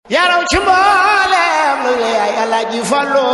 yaraw ci mboolem lu yaay Alaaji Fallu.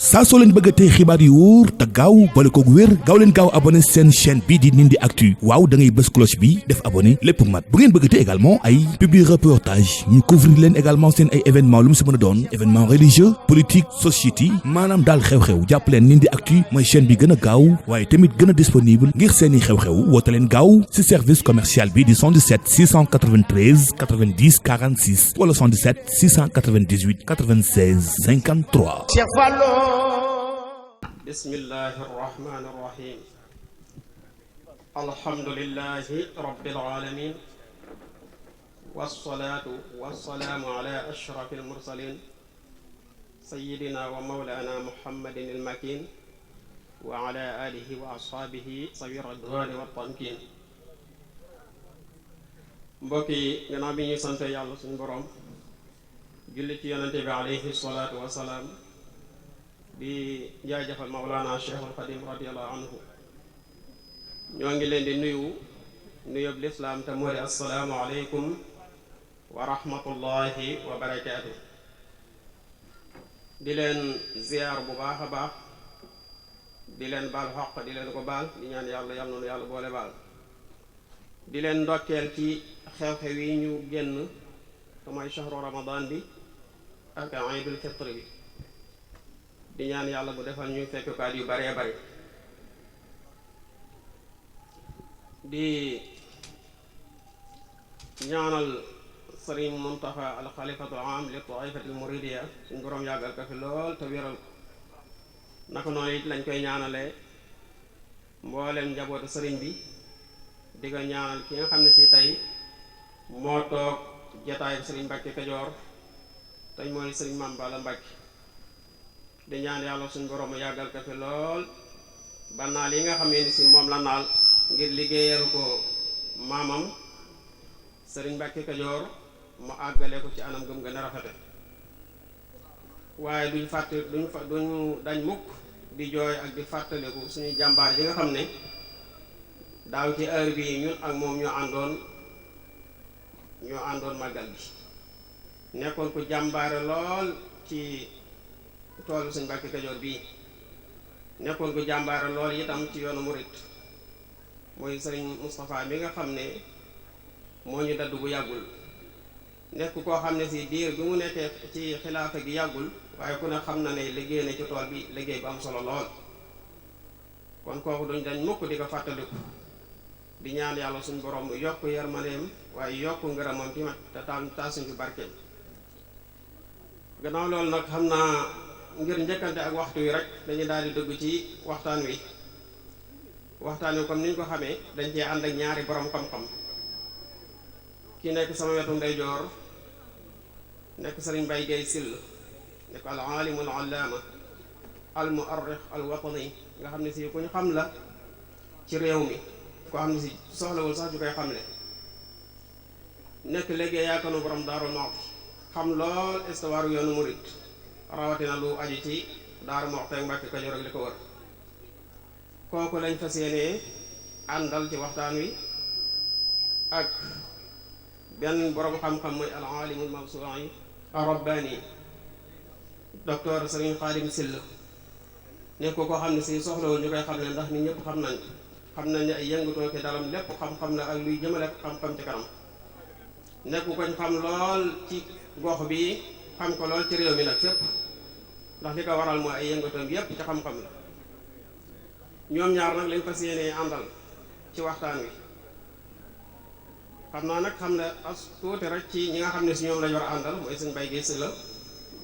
saa soo leen bëgg a tey xibaar yu wóor te gaaw boole koog wér gaaw leen gaaw abonné seen chaîne bii di Ndindy Actu waaw da ngay bës cloche bi def abonné lépp mat bu ngeen bëgg a tey également ay publi reportage ñu couvrir leen également seen ay événement lu mu si mën a doon événement religieux politique société maanaam daal xew-xew jàpp leen Ndindy Actu mooy chaîne bi gën a gaaw waaye tamit gën a disponible ngir seeni xew-xew woote leen gaaw si service commercial bi di 77 693 90 46 wala 77 698 96 53. Cheikh Fallu. bismillahi arrahmani irrahim alhamdulillahi rabbil alamin wassalaatu wassalaamu ala ashrafi almursalin sayidina wa mawlana muhammadin almakin wa ala alihi wa ashaabihi sawi radwani wa tamkin mbokk yi gannaaw bi ñuy sant yàlla suñu boroom julli ci yonente bi alayhi salaatu wassalaam di jaajëfal Mawlana Cheikhul Xadim radiyallahu anhu ñoo ngi leen di nuyub lislaam te moo di assalaamu aleykum wa rahmatullahi wa barakaatu. di leen ziyaar bu baax a baax di leen baal xaq di leen ko baal di ñaan yàlla yal na nu yàlla boole baal di leen ndokkeel ci xew-xew yi ñu génn te mooy shahru ramadan bi ak iidul fitr bi di ñaan yàlla bu defal ñuy fekkukaat yu baree bari di ñaanal sëriñ Muntaxa al xalifatul am li taifatil muridiya suñ boroom yàggal ko fi lool te wéral ko naka noonu it lañ koy ñaanale mbooleem njabootu sëriñ bi di ko ñaanal ki nga xam ne si tey moo toog jataayu sëriñ Mbàkke Kajoor tey mooy sëriñ Mame Balla Mbàkke di ñaan yàlla suñu borom yàggal ko fi lool ba naal yi nga xamee ni si moom la naal ngir liggéeyal ko maamam sëriñ Mbàkke Kajoor mu àggale ko ci anam gëm gën a rafete waaye duñu dañ mukk di jooy ak di fàttaliku suñu jàmbaar yi nga xam ne daaw ci heure bii ñun ak moom ñoo àndoon màggal bi nekkoon ko jàmbaare lool ci toolu sëñ Mbàkke Kajoor bii nekkoon ko jàmbaare lool itam ci yoonu murit mooy sëriñ Moustapha mi nga xam ne moo ñu daddu bu yàggul nekk koo xam ne si diir bi mu nekkee ci xilaafa gi yàggul waaye ku ne xam na ne liggéey na ci tool bi liggéey bu am solo lool kon kooku duñ dañ mukk di ko fàttaliku di ñaan yàlla suñ borom yokk yërmandeem waaye yokk ngërëmam ti te taasuñ fi barkeem gannaaw loolu nag xam naa ngir njëkkante ak waxtu wi rek dañu daal di dugg ci waxtaan wi comme niñ ko xamee dañ cee ànd ak ñaari borom xam-xam ki nekk sama wetu ndeyjoor nekk sëriñ Baye Gueye Sill nekk al alimul allaama al muarrix al watani nga xam ne si ku ñu xam la ci réew mi koo xam ne si soxlawul sax ju koy xamle nekk léegi yaakaanu borom Daaru Muxti xam lool histoire yoonu murit rawatina lu aju ci Daaru Muxti ak Mbàkke Kajoor ak li ko wër kooku lañ fas yéenee àndal ci waxtaan wi ak benn boroom xam-xam mooy al alimul mawsuu'i ar-rabbaani docteur Sëriñ Xaadim Sill nekk ko koo xam ne si soxlawul ñu koy xam ne ndax nit ñëpp xam nañ ne ay yëngutoo ki daram lépp xam-xam la ak luy jëmale xam-xam ci kanam nekk koñ xam lool ci gox bi xam ko lool ci réew mi nag fépp ndax li ko waral mooy ay yëngatoom yépp ci xam-xam la ñoom ñaar nag lañ fas yéenee àndal ci waxtaan wi xam naa nag xam ne as tuuti rek ci ñi nga xam ne si ñoom lañ war a àndal mooy sëñ Baye Gueye Sylla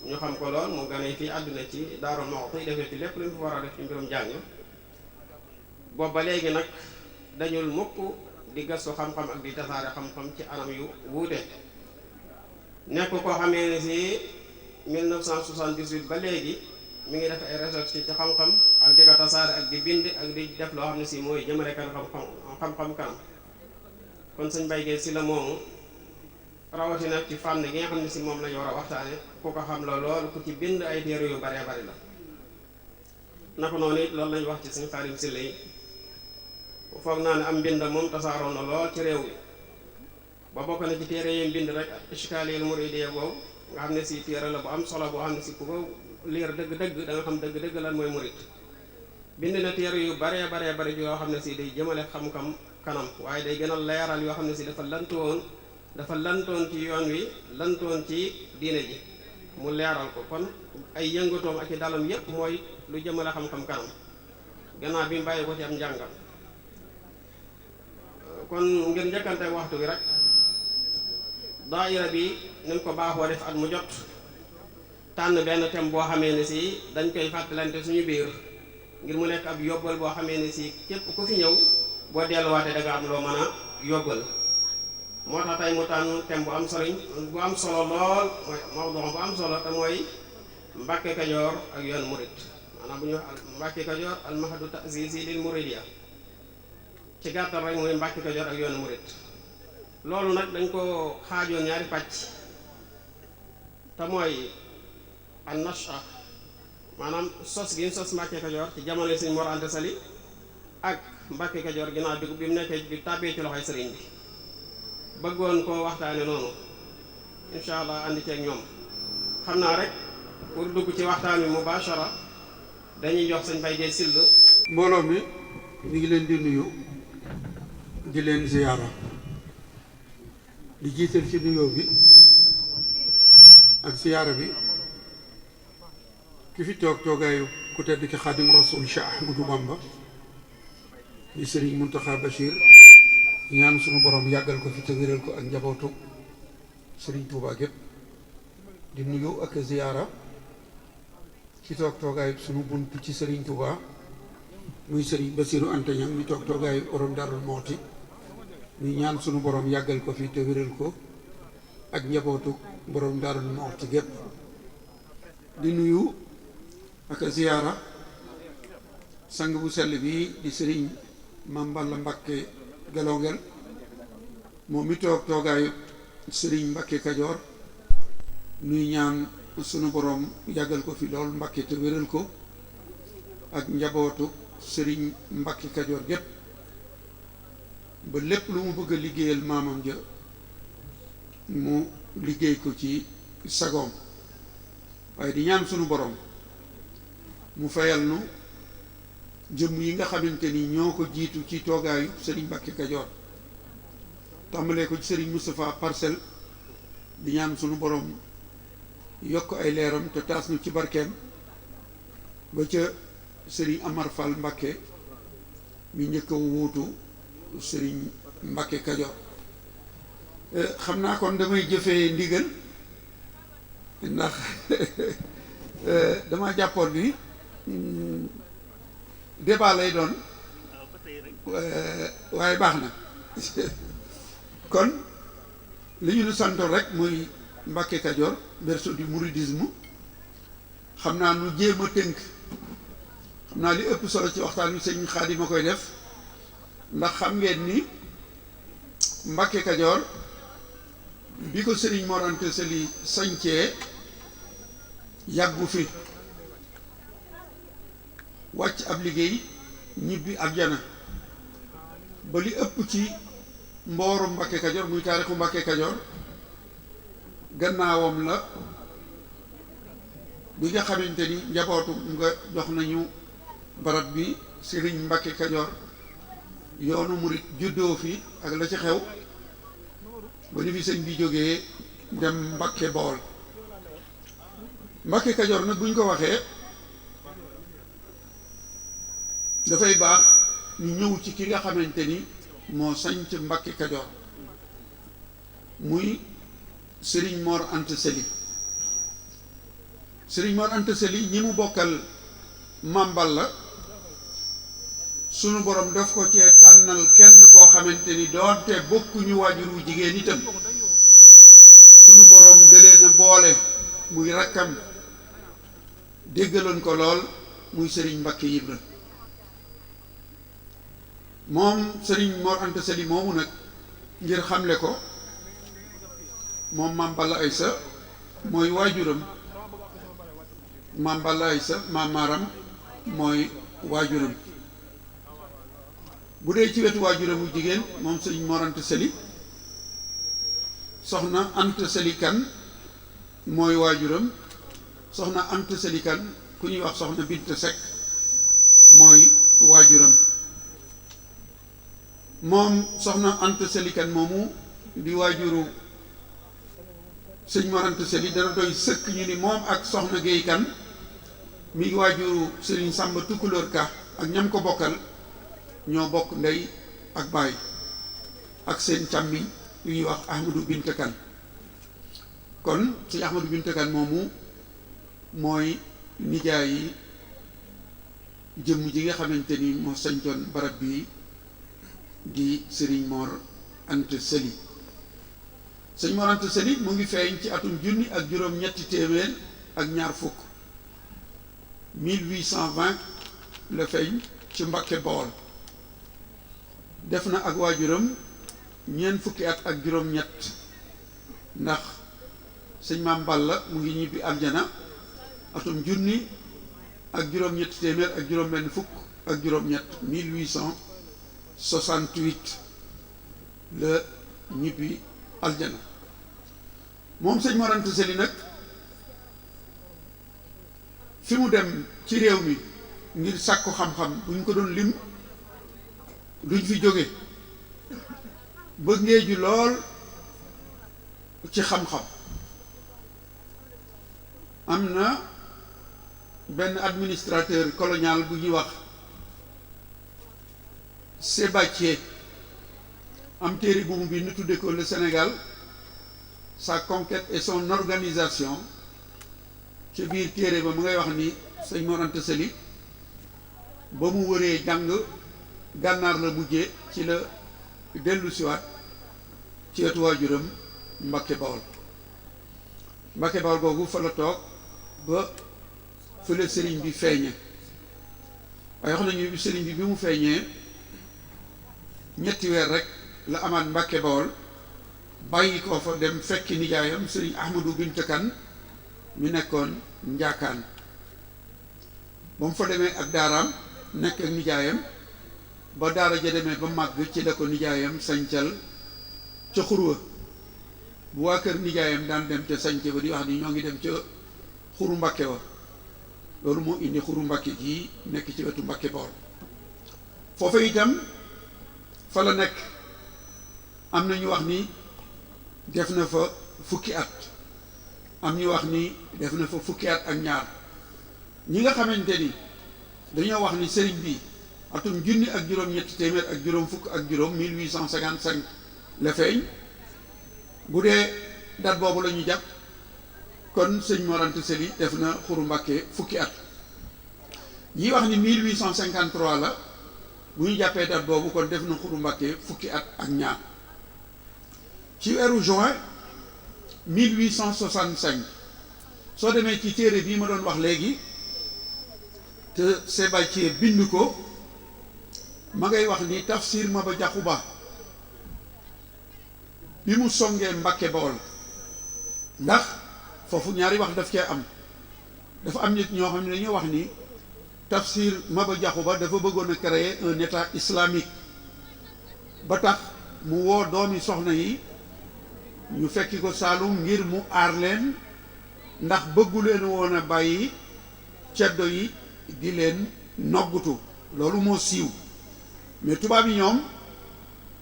ñu xam ko lool mu gane fii àdduna ci Daaru Muxti defee fi lépp lu ñu fi war a def ci mbirum jàng boobu ba léegi nag dañul mukk di gëstu xam-xam ak di tasaare xam-xam ci anam yu wuute nekk koo xamee ne si 1978 ba léegi mi ngi def ay recherche ci xam-xam ak di ko tasaare ak di bind ak di def loo xam ne si mooy jëmale kan xam-xam kanam kon sëñ Baye Gueye Sylla moomu rawatina ci fànn gi nga xam ne si moom lañu war a waxtaane ku ko xam la lool ku ci bind ay téere yu baree bari la naka noonu it loolu lañu wax ci sëñ Xaadim Sylla yi foog naa ne am mbind moom tasaaroo na lool ci réew mi ba bokk na ci téere yi bind rek Ishkaaliyal Muridiyya boobu nga xam ne si téere la bu am solo boo xam ne si ku ko liir dëgg-dëgg da nga xam dëgg-dëgg lan mooy murid. bind na téere yu baree bari yoo xam ne si day jëmale xam-xam kanam waaye day gën a leeral yoo xam ne si dafa lantoon ci yoon wi lantoon ci diine ji mu leeral ko. kon ay yëngatoom ak i dalam yépp mooy lu jëmale xam-xam kanam gannaaw bi mu bàyyi ko ci am njàngam. kon ngir njëkkante waxtu bi rek daayira bi ni mu ko baaxoo def at mu jot tànn benn thème boo xamee ne si dañ koy fàttalante suñu biir ngir mu nekk ab yóbbal boo xamee ne si képp ku fi ñëw boo delluwaatee da nga am loo mën a yóbbal. moo tax tey mu tànn thème bu am solo lool mooy mawdu bu am solo te mooy Mbàkke Kajoor ak yoon murid maanaam bu ñu wax Mbàkke Kajoor al mahadu ta'zizi lil muridiyya ci gàttal rek mooy Mbàkke Kajoor ak yoon murid. loolu nag dañ ko xaajoon ñaari pàcc te mooy an nasha maanaam sos gi ñu sos Mbàkke Kajoor ci jamono Sëriñ Mor Anta Sali ak Mbàkke Kajoor ginnaaw bi mu nekkee bi tàbbee ci loxoy sëriñ bi bëggoon koo waxtaane noonu incha allah àndi ceeg ñoom. xam naa rek pour dugg ci waxtaan wi mubashara dañuy jox sëñ Baye Gueye Syll. mbooloo mi ñu ngi leen di nuyu di leen ziyaara di jiital ci nuyoo bi ak ziyaara bi ki fi toog toogaayu ku tedd ki Xaadim Rasul Cheikh Ahmadou Bamba di Sëriñ Muntaxa Bachir ñaan sunu borom yàggal ko fi te wéral ko ak njabootu Sëriñ Tuubaa gépp di nuyu ak ziyaara ci toog toogaayu sunu bunt ci Sëriñ Tuubaa muy Sëriñ Basiru Anta Ñaŋ mi toog toogaayu borom Darou Mouhty ñu ñaan sunu borom yàggal ko fi te wéral ko ak njabootu borom Darou Mouhty gépp di nuyu ak ziyaara sang bu sell bi di Sëriñ Mame Balla Mbakke Gelongel moom mi toog toogaayu Sëriñ Mbàkke Kajoor nuy ñaan sunu borom yàggal ko fi lool Mbàkke te wéral ko ak njabootu Sëriñ Mbàkke Kajoor gépp ba lépp lu mu bëgg a liggéeyal maamam ja mu liggéey ko ci sagoom waaye di ñaan sunu borom mu fayal nu jëmm yi nga xamante ni ñoo ko jiitu ci toogaayu Sëriñ Mbàkke Kajoor tàmbalee ko ci Sëriñ Moustapha Parcelles di ñaan sunu borom yokk ay leeram te taas nu ci barkeem ba ca Sëriñ Amar Fall Mbàkke mi njëkk a wuutu Sëriñ Mbàkke Kajoor xam naa kon damay jëfee ndigal ndax dama jàppoon ni débat lay doon waaye baax na kon li ñu nu santoon rek muy Mbàkke Kajoor berceau du mouridisme xam naa nu jéem a tënk xam naa li ëpp solo ci waxtaan wi sëñ Xaadim ma koy def ndax xam ngeen ni Mbàkke Kajoor bi ko Sëriñ Mor Anta Sali sañcee yàggu fi wàcc ab liggéey ñibbi aljana ba li ëpp ci mbooru Mbàkke Kajoor muy taarixu Mbàkke Kajoor gannaawam la bi nga xamante ni njabootu nga jox nañu barab bi Sëriñ Mbàkke Kajoor yoonu murit juddoo fi ak la ci xew ba ni fi sëñ bi jógee dem Mbàkke Bawol Mbàkke Kajoor nag buñ ko waxee dafay baax ñu ñëw ci ki nga xamante ni moo sañc Mbàkke Kajoor muy Sëriñ Mor Anta Sali Sëriñ Mor Anta Sali ñi mu bokkal Mame Balla sunu borom daf ko cee tànnal kenn koo xamante ni doonte bokkuñu waajur wu jigéen itam sunu borom da leen a boole muy rakkam déggaloon ko lool muy Sëriñ Mbàkke Ibra moom Sëriñ Mor Anta Sali moomu nag ngir xamle ko moom Mame Balla Aysa mooy waajuram Mame Balla Aysa Maam Maaram mooy waajuram bu dee ci wetu waajuram wu jigéen moom Sëriñ Mor Anta Sali soxna Anta Sali Kan mooy waajuram, soxna Anta Sali Kan ku ñuy wax soxna Binta Seck mooy waajuram. moom soxna Anta Sali Kan moomu di waajuru sëñ Mor Anta Sali dana doy sëkk ñu ni moom ak soxna Géey Kan mi ngi waajuru sëriñ Sàmba Tukulóor Ka ak ñam ko bokkal ñoo bokk ndey ak baay ak seen càmmiñ yu ñuy wax Ahmadou Binta Kan. kon sëñ Ahmadou Binta Kan moomu mooy nijaay yi jëmm ji nga xamante ni moo sañtoon barab bi di sëriñ Mor Anta Sali. sëñ Mor Anta Sali mu ngi feeñ ci atum junni ak juróom ñetti téeméer ak ñaar fukk 1820 la feeñ ci Mbàkke Bawol. def na ak waajuram ñeent fukki at ak juróom ñett ndax sëñ Maam Balla mu ngi ñibbi aljana atum junni ak juróom ñetti téeméer ak juróom benn fukk ak juróom ñett 1868 la ñibbi aljana. moom sëñ Mor Anta Sali nag fi mu dem ci réew mi ngir sàkku xam-xam bu ñu ko doon lim duñ fi jóge bëgg ngeeju lool ci xam-xam. am na benn administrateur colonial bu ñuy wax Sébatier am téere bu mu bi nu tudde ko le Sénégal, sa conquête et son organisation. ci biir téere ba mu ngay wax ni sëñ Mor Anta Sali ba mu wëree jàng gànnaar la mujjee ci la dellu siwaat ci wetu waajuram Mbàkke Bawol. Mbàkke Bawol googu fa la toog ba fële sëriñ bi feeñe. waaye wax nañu sëriñ bi mu feeñee ñetti weer rek la amaat Mbàkke Bawol bàyyi ko fa dem fekki nijaayam sëriñ Ahmadou Binta Kan mi nekkoon njaakaan. ba mu fa demee ak daaraam nekk ak nijaayam ba daara ja demee ba màgg ci la ko nijaayam sañcal ca xurwa. bu waa kër nijaayam daan dem ca sañce ba di wax ni ñoo ngi dem ca xuru Mbàkke wa, loolu moo indi xuru Mbàkke gi nekk ci wetu Mbàkke Bawol. foofa itam fa la nekk. am na ñu wax ni def na fa fukki at, am ñu wax ni def na fa fukki at ak ñaar. ñi nga xamante ni dañoo wax ni sëriñ bi atum junni ak juróom ñetti téeméer ak juróom fukk ak juróom 1855 la feeñ. bu dee dat boobu la ñu jàpp kon sëñ Mor Anta Sali def na xuru Mbàkke fukki at. ñi wax ni 1853 la, bu ñu jàppee dat boobu kon def na xuru Mbàkke fukki at ak ñaar. ci weeru juin 1865 soo demee ci téere bii ma doon wax léegi te Sébatier bind ko, ma ngay wax ni tafsir Maba Jaxu Ba bi mu songee Mbàkke Bawol, ndax foofu ñaari wax daf cee am. dafa am nit ñoo xam ne dañoo wax ni tafsir Maba Jaxu Ba dafa bëggoon a créer un état islamique ba tax mu woo doomi soxna yi ñu fekki ko Saalum ngir mu aar leen, ndax bëggu leen woon a bàyyi ceddo yi di leen noggutu. loolu moo siiw. mais tubaab yi ñoom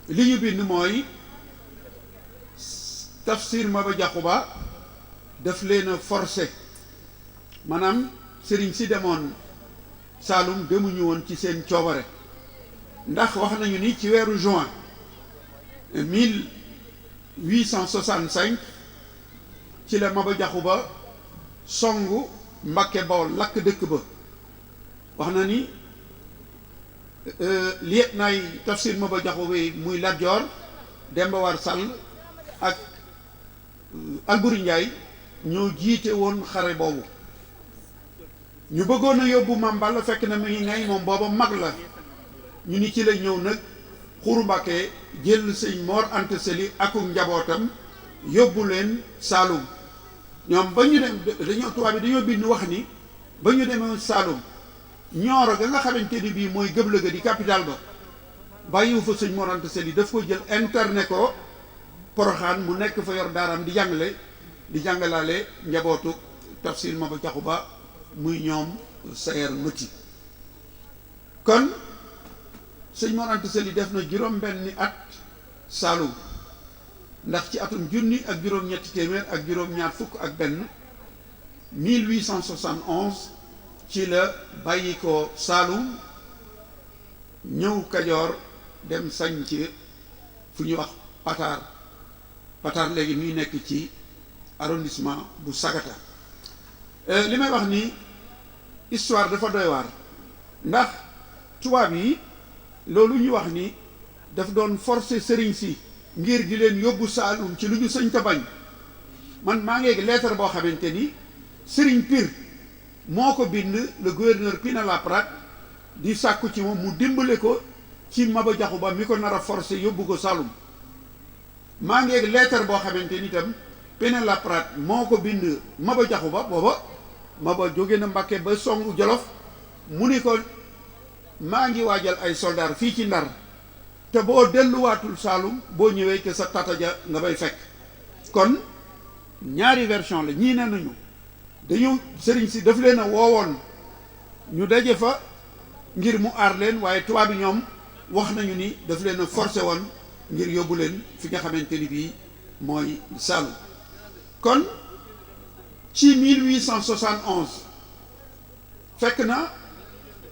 li ñu bind mooy tafsir Maba Jaxu Ba daf leen a forcé, maanaam sëriñ si demoon Saalum demuñu woon ci seen coobare. ndax wax nañu ni ci weeru juin 1865 ci la Maba Jaxu Ba songu Mbàkke Bawol lakk dëkk ba. wax na ni liet naay tafsir Maba Jaxu Ba muy Lat Joor, Demba War Sall ak Alburi Njaay ñoo jiite woon xare boobu. ñu bëggoon a yóbbu Maam Balla, fekk na mi ngi ngay moom booba mag la. ñu ni ci la ñëw nag xuru Mbàkke jël sëñ Mor Anta Sali akuk njabootam yóbbu leen Saalum. ñoom ba ñu dem dañoo tubaab bi dañoo bind wax ni ba ñu demee Saalum Ñooro ga nga xamante ni bii mooy gëblëga di capital ba bàyyiwu fa sëñ Mor Anta Sali, daf ko jël interné ko Poroxaan mu nekk fa yor daaram di jàngalaale njabootu tafsir Maba Jaxu Ba muy ñoom Sayer Mëti. kon sëñ Mor Anta Sali def na juróom-benni at Saalum ndax ci atum junni ak juróom-ñetti téeméer ak juróom-ñaar fukk ak benn 1871 ci la bàyyi ko Saalum ñëw Kajoor dem sañ ci fu ñuy wax Pataar léegi muy nekk ci arrondissement bu Sagata. li may wax ni histoire dafa doy waar ndax tubaab yi loolu ñu wax ni daf doon forcer sëriñ si ngir di leen yóbbu Saalum ci lu ñu sëñ ta bañ. man maa ngi lettre boo xamante ni sëriñ Pire moo ko bind le gouverneur Pinet-Laprade di sàkku ci moom mu dimbale ko ci Maba Jaxu Ba mi ko nar a forcer yóbbu ko Saalum. maa ngi lettre boo xamante ni itam Pinet-Laprade moo ko bind Maba Jaxu Ba booba Maba jóge na Mbàkke ba songu Jolof mu ni ko maa ngi waajal ay soldaar fii ci Ndar te boo delluwaatul Saalum boo ñëwee ke sa tataja nga bay fekk. kon ñaari version la ñii ne nañu dañu sëriñ si daf leen a woowoon ñu daje fa ngir mu aar leen waaye tubaab bi ñoom wax nañu ni daf leen a forcé woon ngir yóbbu leen fi nga xamante ni bii mooy Saalum. kon ci 1871 fekk na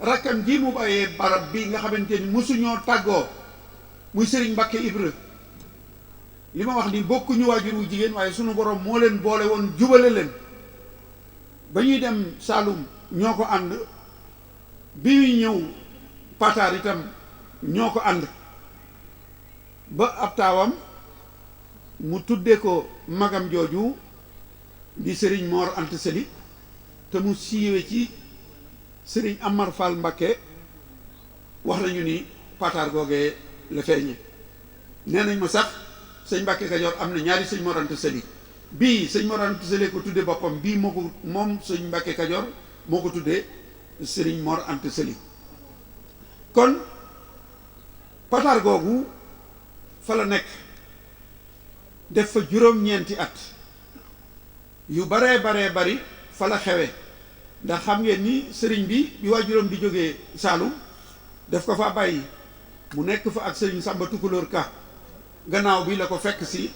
rakkam ji mu bàyyee barab bi nga xamante ni mosuñoo tàggoo muy sëriñ Mbàkke Ibra. li ma wax ni bokkuñu waajur wu jigéen waaye sunu borom moo leen boole woon jubale leen ba ñuy dem Saalum ñoo ko ànd bi ñuy ñëw Pataar itam ñoo ko ànd ba ab taawam mu tudde ko magam jooju di sëriñ Mor Anta Sali te mu siiwe ci sëriñ Amar Fall Mbakke wax nañu ni Pataar googee la feeñe. nee nañ ma sax sëñ Mbàkke Kajoor am na ñaari sëñ Mor Anta Sali bii sëñ Mor Anta Sali ko tudde boppam bii moom sëñ Mbàkke Kajoor moo ko tuddee sëriñ Mor Anta Sali. kon Pataar googu fa la nekk def fa juróom-ñeenti at yu baree bari fa la xewe ndax xam ngeen ni sëriñ bi waajuram di jógee Saalum def ko fa bàyyi mu nekk fa ak sëriñ Sàmba Tukulóor Ka. gannaaw bi la ko fekk si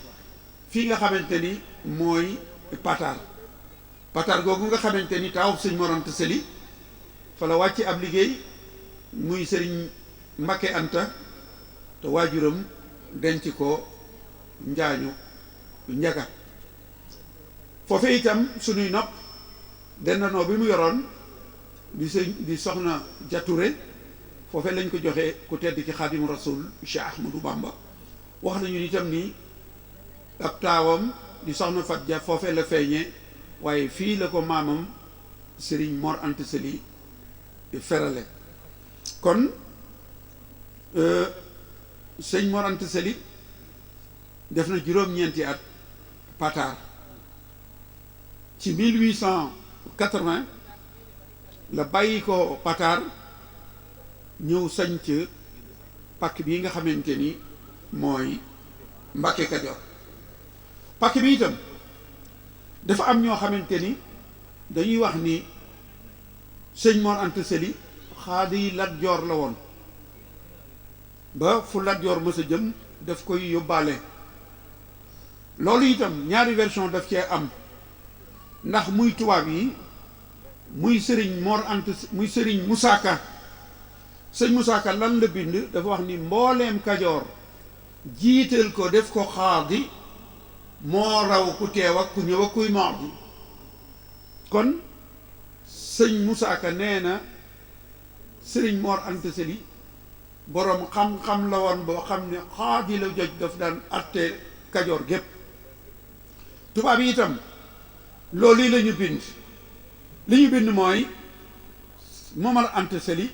fii nga xamante ni mooy Pataar googu nga xamante ni taawub sëñ Mor Anta Sali fa la wàcce ab liggéey muy sëriñ Mbakke Anta te waajuram denc ko Njaañu Njaga. foofe itam sunuy nopp dendanoo bi mu yoroon di soxna Jature foofe lañ ko joxe ku tedd ci Xaadimu Rasuul Cheikh Ahmadou Bamba. wax nañu itam ni ab taawam di soxna Fat Ja foofee la feeñee waaye fii la ko maamam Serigne Mor Anta Sali ferale. kon sëñ Mor Anta Sali def na juróom-ñeenti at Pataar ci 1880 la bàyyi ko Pataar ñëw sañc pàkk bii nga xamante ni mooy Mbàkke Kajoor. pàkk bi itam dafa am ñoo xamante ni dañuy wax ni sëñ Mor Anta Sali xaadi Lat Joor la woon ba fu Lat Joor mës a jëm daf koy yóbbaale. loolu itam ñaari version daf cee am ndax muy tubaab yi muy sëriñ Mor Anta muy sëriñ Musaa Ka. sëñ Musaa Ka lan la bind dafa wax ni mbooleem Kajoor jiital ko def ko xaadi moo raw ku teew ak ku ñëw ak kuy maadi. kon sëñ Musaa Ka nee na sëriñ Mor Anta Sali boroom xam-xam la woon boo xam ne xaadi la joj daf daan atte Kajoor gépp. tubaab yi itam loolu la ñu bind li ñu bind mooy Momar Anta Sali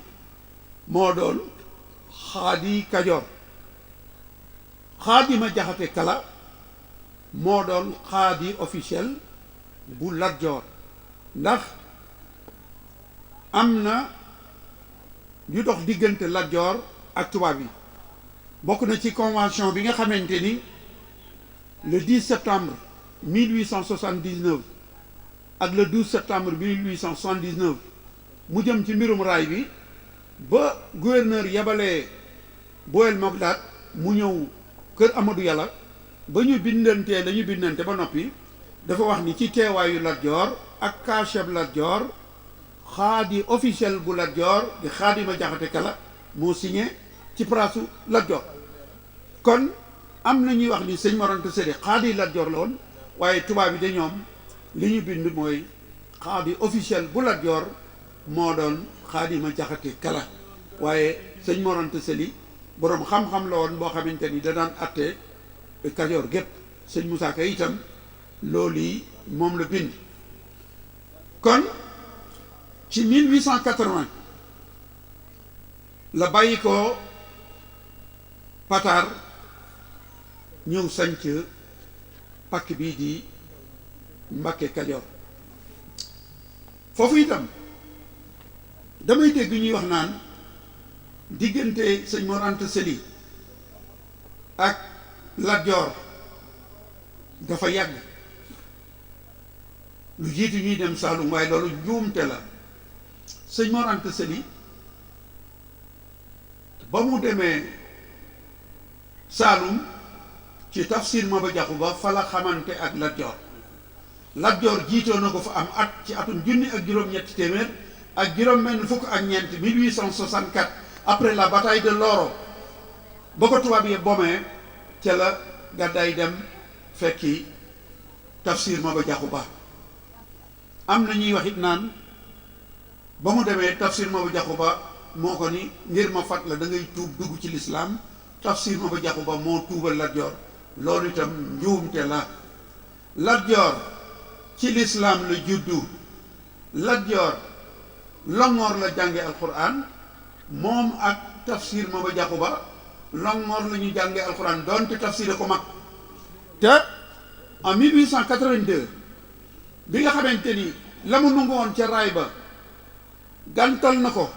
moo doon xaadi Kajoor. xaadi ma jaxate kala moo doon xaadi officiel bu Lat Joor ndax am na yu dox diggante Lat Joor ak tubaab yi bokk na ci convention bi nga xamante ni le 10 septembre 1879 ak le 12 septembre 1879 mu jëm ci mbirum raay bi ba gouverneur yabalee Boel Mogdad mu ñëw kër Amadou Yàlla ba ñu bindantee dañu bindante ba noppi dafa wax ni ci teewaayu Lat Joor ak kaacheb Lat Joor xaadi officiel bu Lat Joor di Xaadima Jaxate Kala moo signé ci prasu Lat Joor. kon am na ñuy wax ni sëñ Mor Anta Sali xaadi Lat Joor la woon waaye tubaab yi de ñoom li ñu bind mooy xaadi officiel bu Lat Joor moo doon Xaadima Jaxate Kala waaye sëñ Mor Anta Sali boroom xam-xam la woon boo xamante ni da daan atte Kajoor gépp. sëñ Moussa Ka itam loolu yi moom la bind. kon ci 1880 la bàyyi ko Pataar ñëw sanc pàkk bii di Mbàkke Kajoor. foofu itam damay dégg ñuy wax naan diggante sëñ Mor Anta Sali ak Lat Joor dafa yàgg lu jiitu ñuy dem Saalum waaye loolu njuumte la. sëñ Mor Anta Sali ba mu demee Saalum ci tafsir Maba Jaxu Ba fa la xamante ak Lat Joor. Lat Joor jiitoo na ko fa am at ci atum junni ak juróom-ñetti téeméer ak juróom-benn fukk ak ñeent 1864 après la bataille de Loro ba ko tubaab yi bomee ca la gàddaay dem fekki tafsir Maba Jaxu Ba. am na ñuy wax it naan ba mu demee tafsir Maba Jaxu Ba moo ko ni ngir ma fat la da ngay tuub dugg ci lislaam tafsir Maba Jaxu Ba moo tuubal Lat Joor. loolu itam njuumte la. Lat Joor ci lislaam la juddu. Lat Joor Longoor la jànge alquran moom ak tafsir Maba Jaxu Ba Longoor la ñu jànge alquran doonte tafsir ko mag. te en 1882 bi nga xamante ni la mu nangu woon ca raay ba gàntal na ko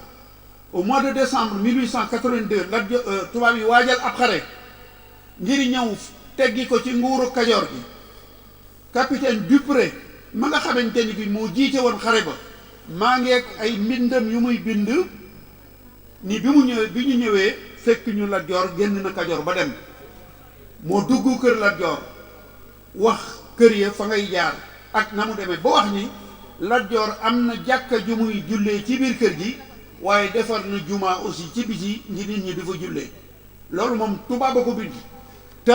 au mois de décembre 1882 Lat Joor tubaab yi waajal ab xare ngir ñëw teggi ko ci nguuru Kajoor gi. capitaine Dupré ma nga xamante ni bi moo jiite woon xare ba maa ngeeg ay mbindam yu muy bind ni bi ñu ñëwee fekk ñu Lat Joor génn na Kajoor ba dem moo dugg kër Lat Joor wax kër ya fa ngay jaar ak na mu demee ba wax ni Lat Joor am na jàkka ju muy jullee ci biir kër gi waaye defar na jumaa aussi ci biti ngi nit ñi di fa jullee. loolu moom tubaab a ko bind. te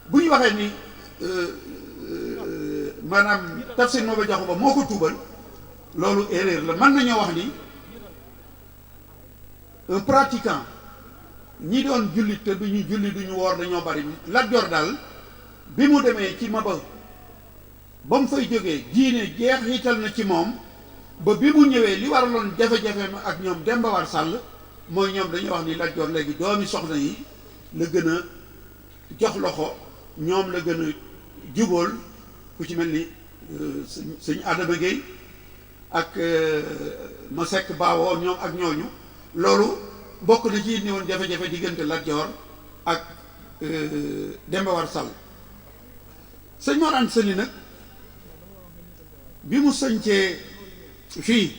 bu ñu waxee ni maanaam tafsir Maba Jaxu Ba moo ko tuubal loolu erreur la. mën nañoo wax ni un pratiquant ñi doon jullit te duñu julli duñu woor dañoo bari. Lat Joor daal bi mu demee ci Maba ba mu fay jógee diine jeexital na ci moom ba bi mu ñëwee li waraloon jafe-jafe ak ñoom Demba War Sàll mooy ñoom dañuy wax ni Lat Joor léegi doomi soxna yi la gën a jox loxo ñoom la gën a jubóol ku ci mel ni sëñ Adama Gueye ak Masek Bawo ñoom ak ñooñu. loolu bokk na ci ni woon jafe-jafe diggante Lat Joor ak Demba War Sàll. sëñ Mor Anta Sali nag bi mu sañcee fii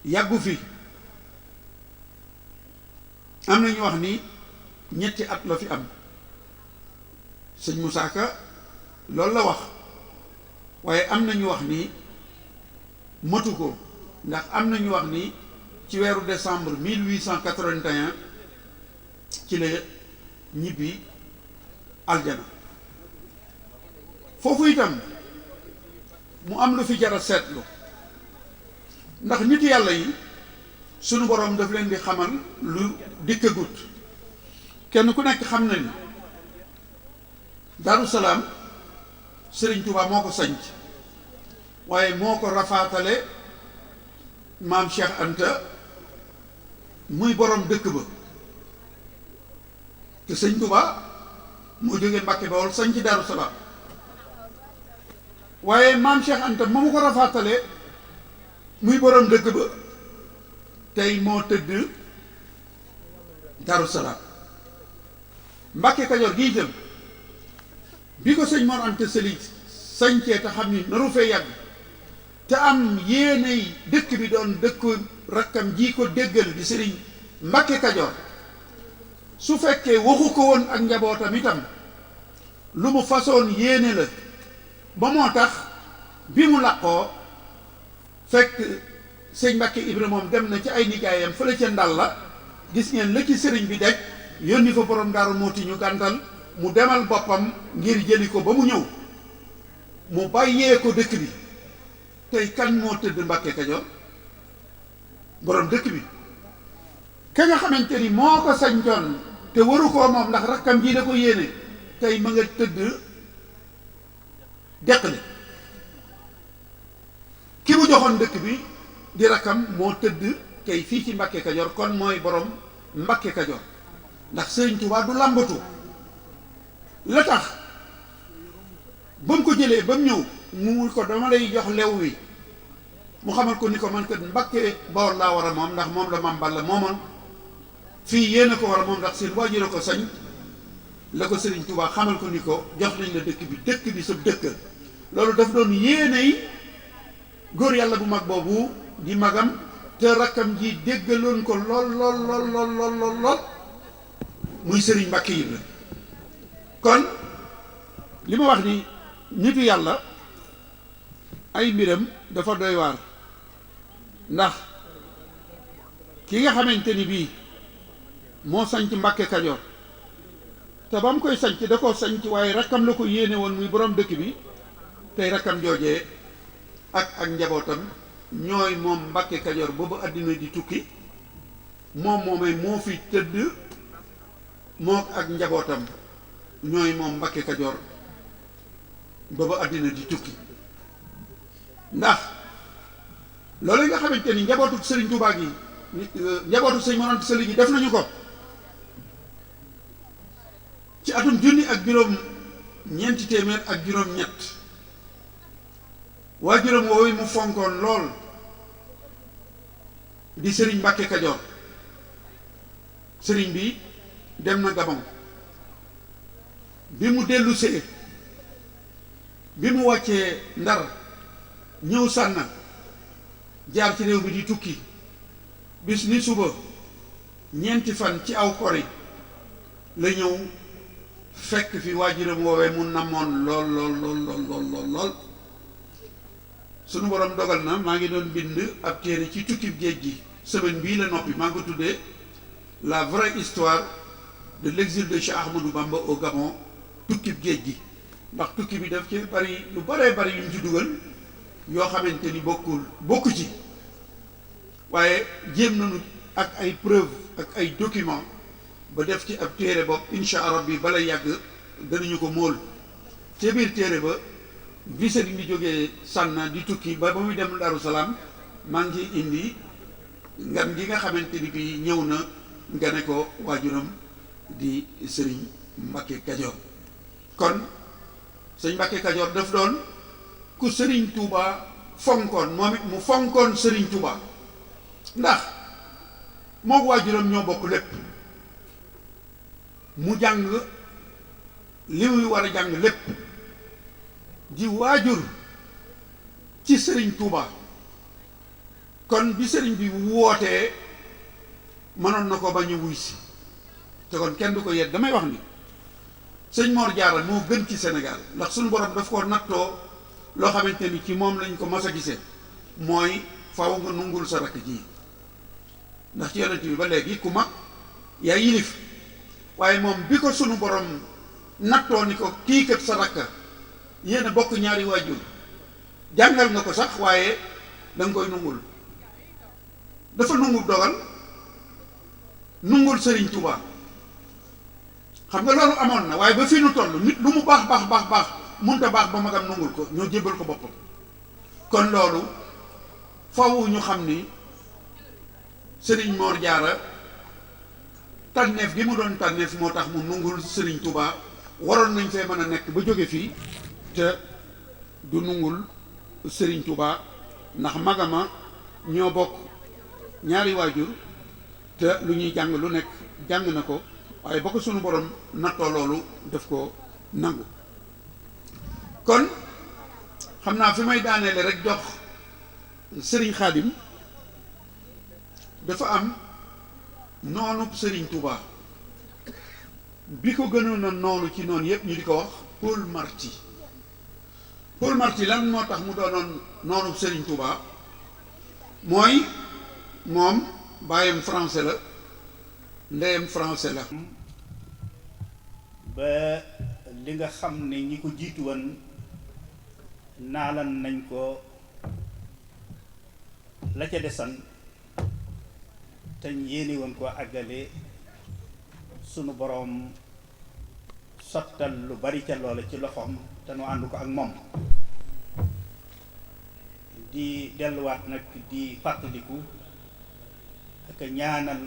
yàggu fi am na ñu wax ni ñetti at la fi am. sëñ Moussa Ka loolu la wax waaye am na ñu wax ni matu ko ndax am na ñu wax ni ci weeru décembre 1881 ci la ñibbi aljana. foofu itam mu am lu fi jar a seetlu ndax nit yàlla yi sunu borom daf leen di xamal lu dikkagut. kenn ku nekk xam na ni Daaru Salaam Sëriñ Tuubaa moo ko sanc waaye moo ko rafaatale maam Cheikh Anta muy borom dëkk ba te Sëriñ Tuubaa moo jógee Mbàkke Bawol sanc Daaru Salaam waaye maam Cheikh Anta moomu ko rafaatale muy borom dëkk ba tey moo tëdd Daaru Salaam. Mbàkke Kajoor gi itam bi ko sëñ Mor Anta Sali sañcee te xam ni naru fee yàgg te am yéenay dëkk bi doon dëkku rakkam ji ko déggal di sëriñ Mbàkke Kajoor, su fekkee waxu ko woon ak njabootam itam lu mu façon yéene la ba moo tax bi mu làqoo fekk sëñ Mbàkke Ibra moom dem na ci ay nijaayam fële ca ndal la gis ngeen la ci sëriñ bi daj yónni fa borom Daaru Muhti ñu gàntal mu demal boppam ngir jëli ko ba mu ñëw mu bàyyee ko dëkk bi. tey kan moo tëdd Mbàkke Kajoor? borom dëkk bi. ka nga xamante ni moo ko sañcoon te waru koo moom ndax rakkam ji da ko yéene tey ma nga tëdd Deqale. ki mu joxoon dëkk bi di rakkam moo tëdd tey fii ci Mbàkke Kajoor, kon mooy borom Mbàkke Kajoor. ndax Sëriñ Tuubaa du làmbatu la tax ba mu ko jëlee ba mu ñëw mu ko dama lay jox lew wi mu xamal ko ni ko man kat Mbàkke Bawol laa war a moom ndax moom la Maam Balla moomoon, fii yéen a ko war a moom ndax seen waajur a ko sañ. la ko Sëriñ Tuubaa xamal ko ni ko jox nañ la dëkk bi sa dëkk. loolu daf doon yéeney góor yàlla bu mag boobu di magam te rakkam ji déggaloon ko lool muy Sëriñ Mbàkke Ibra. kon li ma wax ni nitu yàlla ay mbiram dafa doy waar, ndax ki nga xamante ni bii moo sanc Mbàkke Kajoor te ba mu koy sanc da koo sanc waaye rakkam la ko yéene woon muy borom dëkk bi. tey rakkam joojee ak njabootam ñooy moom Mbàkke Kajoor boobu àddina di tukki, moom moomay moo fi tëdd moo ak njabootam ñooy moom Mbàkke Kajoor boobu àddina di tukki. ndax loolu nga xamante ni njabootu Sëriñ Tuubaa gi njabootu Sëriñ Mor Anta Sali gi def nañu ko ci atum junni ak juróom ñeenti téeméer ak juróom ñett waajuram woowu mu fonkoon lool di Sëriñ Mbàkke Kajoor. sëriñ bi dem na Gabon, bi mu dellusee bi mu wàccee Ndar ñëw Sànna jaar ci réew bi di tukki, bis ni suba ñeenti fan ci aw kori la ñëw fekk fi waajuram woowee mu namoon lool. sunu borom dogal na maa ngi doon bind ab téere ci tukkib géej gi, semaine bii la noppi, maa ngi ko tuddee la vraie histoire de l'exil de Cheikh Ahmadou Bamba au Gabon, tukkib géej gi. ndax tukki bi daf ci bari lu baree bari yu ñu ci dugal yoo xamante ni bokku ci, waaye jéem nañu ak ay preuve ak ay document ba def ci ab téere bopp insha Allah bi bala yàgg danañu ko móol. ca biir téere ba bi sëriñ di jógee Sànna di tukki ba muy dem Daaru Salaam maa ngi indi ngan gi nga xamante ni bi ñëw na nga ne ko waajuram di Sëriñ Mbàkke Kajoor. kon sëñ Mbàkke Kajoor daf doon ku Sëriñ Tuubaa fonkoon, moom it mu fonkoon Sëriñ Tuubaa, ndax moom waajuram ñoo bokk lépp. mu jàng li muy war a jàng lépp, di waajur ci Sëriñ Tuubaa. kon bi sëriñ bi wootee mënoon na ko bañ a wuy si, te kon kenn du ko yedd. damay wax ni sëñ Mor Jaara moo gën ci Sénégal, ndax suñu borom daf ko nattoo loo xamante ni ci moom lañ ko mas a gisee, mooy faw nga nungul sa rakk ji. ndax ci yonent bi ba léegi ku mag yaa yilif, waaye moom bi ko sunu borom nattoo ni ko kii kat sa rakka yéen a bokk ñaari waajur, jàngal nga ko sax waaye danga koy nungul. dafa nungul dogal, nungul Sëriñ Tuubaa. xam nga loolu amoon na, waaye ba fii nu toll nit lu mu baax munta baax ba magam nungul ko, ñoo jébbal ko boppam. kon loolu faw ñu xam ni Sëriñ Mor Jaara tànneef gi mu doon tànneef moo tax mu nungul Sëriñ Tuubaa. waroon nañ fee mën a nekk ba jóge fii te du nungul Sëriñ Tuubaa, ndax magama ñoo bokk ñaari waajur te lu ñuy jàng lu nekk jàng na ko, waaye ba ko sunu borom nattoo loolu daf ko nangu. kon xam naa fi may daaneele rek jox sëriñ Xaadim. dafa am noonu sëriñ Touba bi ko gënoon a noonu ci noonu yëpp ñu di ko wax Paul Marty. Paul Marty lan moo tax mu doonoon noonu sëriñ Touba mooy moom baayam français la ndeyam français la. ba li nga xam ne ñi ko jiitu woon naalan nañ ko la ca desan te yéene woon koo àggale sunu boroom sottal lu bari ca loola ci loxoom te nu ànd ko ak moom di delluwaat nag di fàttaliku ak ñaanal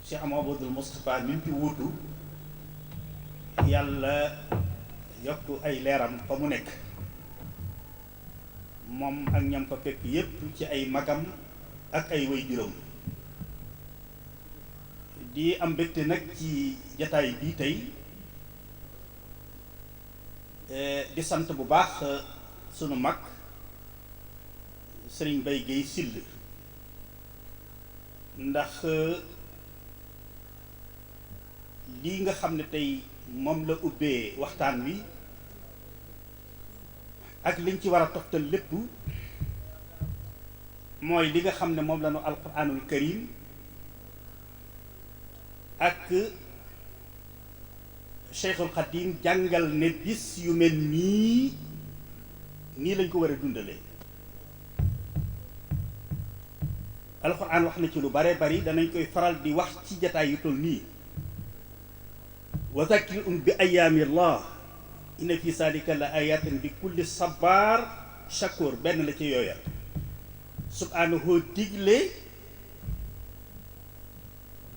Cheikh Mouhamadoul Moustapha mi fi wuutu yàlla yokk ay leeram fa mu nekk moom ak ñam fa fekk yépp ci ay magam ak ay way juróom di am mbégte nag ci jataay bii tey di sant bu baax sunu mag Sëriñ Bay Géey Sill ndax lii nga xam ne tey moom la ubbee waxtaan wi ak liñ ci war a toftal lépp mooy li nga xam ne moom la nu alquranul karim ak Cheikhul Khadim jàngal ne bis yu mel nii lañ ko war a dundalee. alquran wax na ci lu bare bari danañ koy faral di wax ci jataay yu toll nii wa zakkirhum bi ayaamillah inna fi zalika la ayatin bi kulli sabar shakur benn la ci yooya subhanahu digle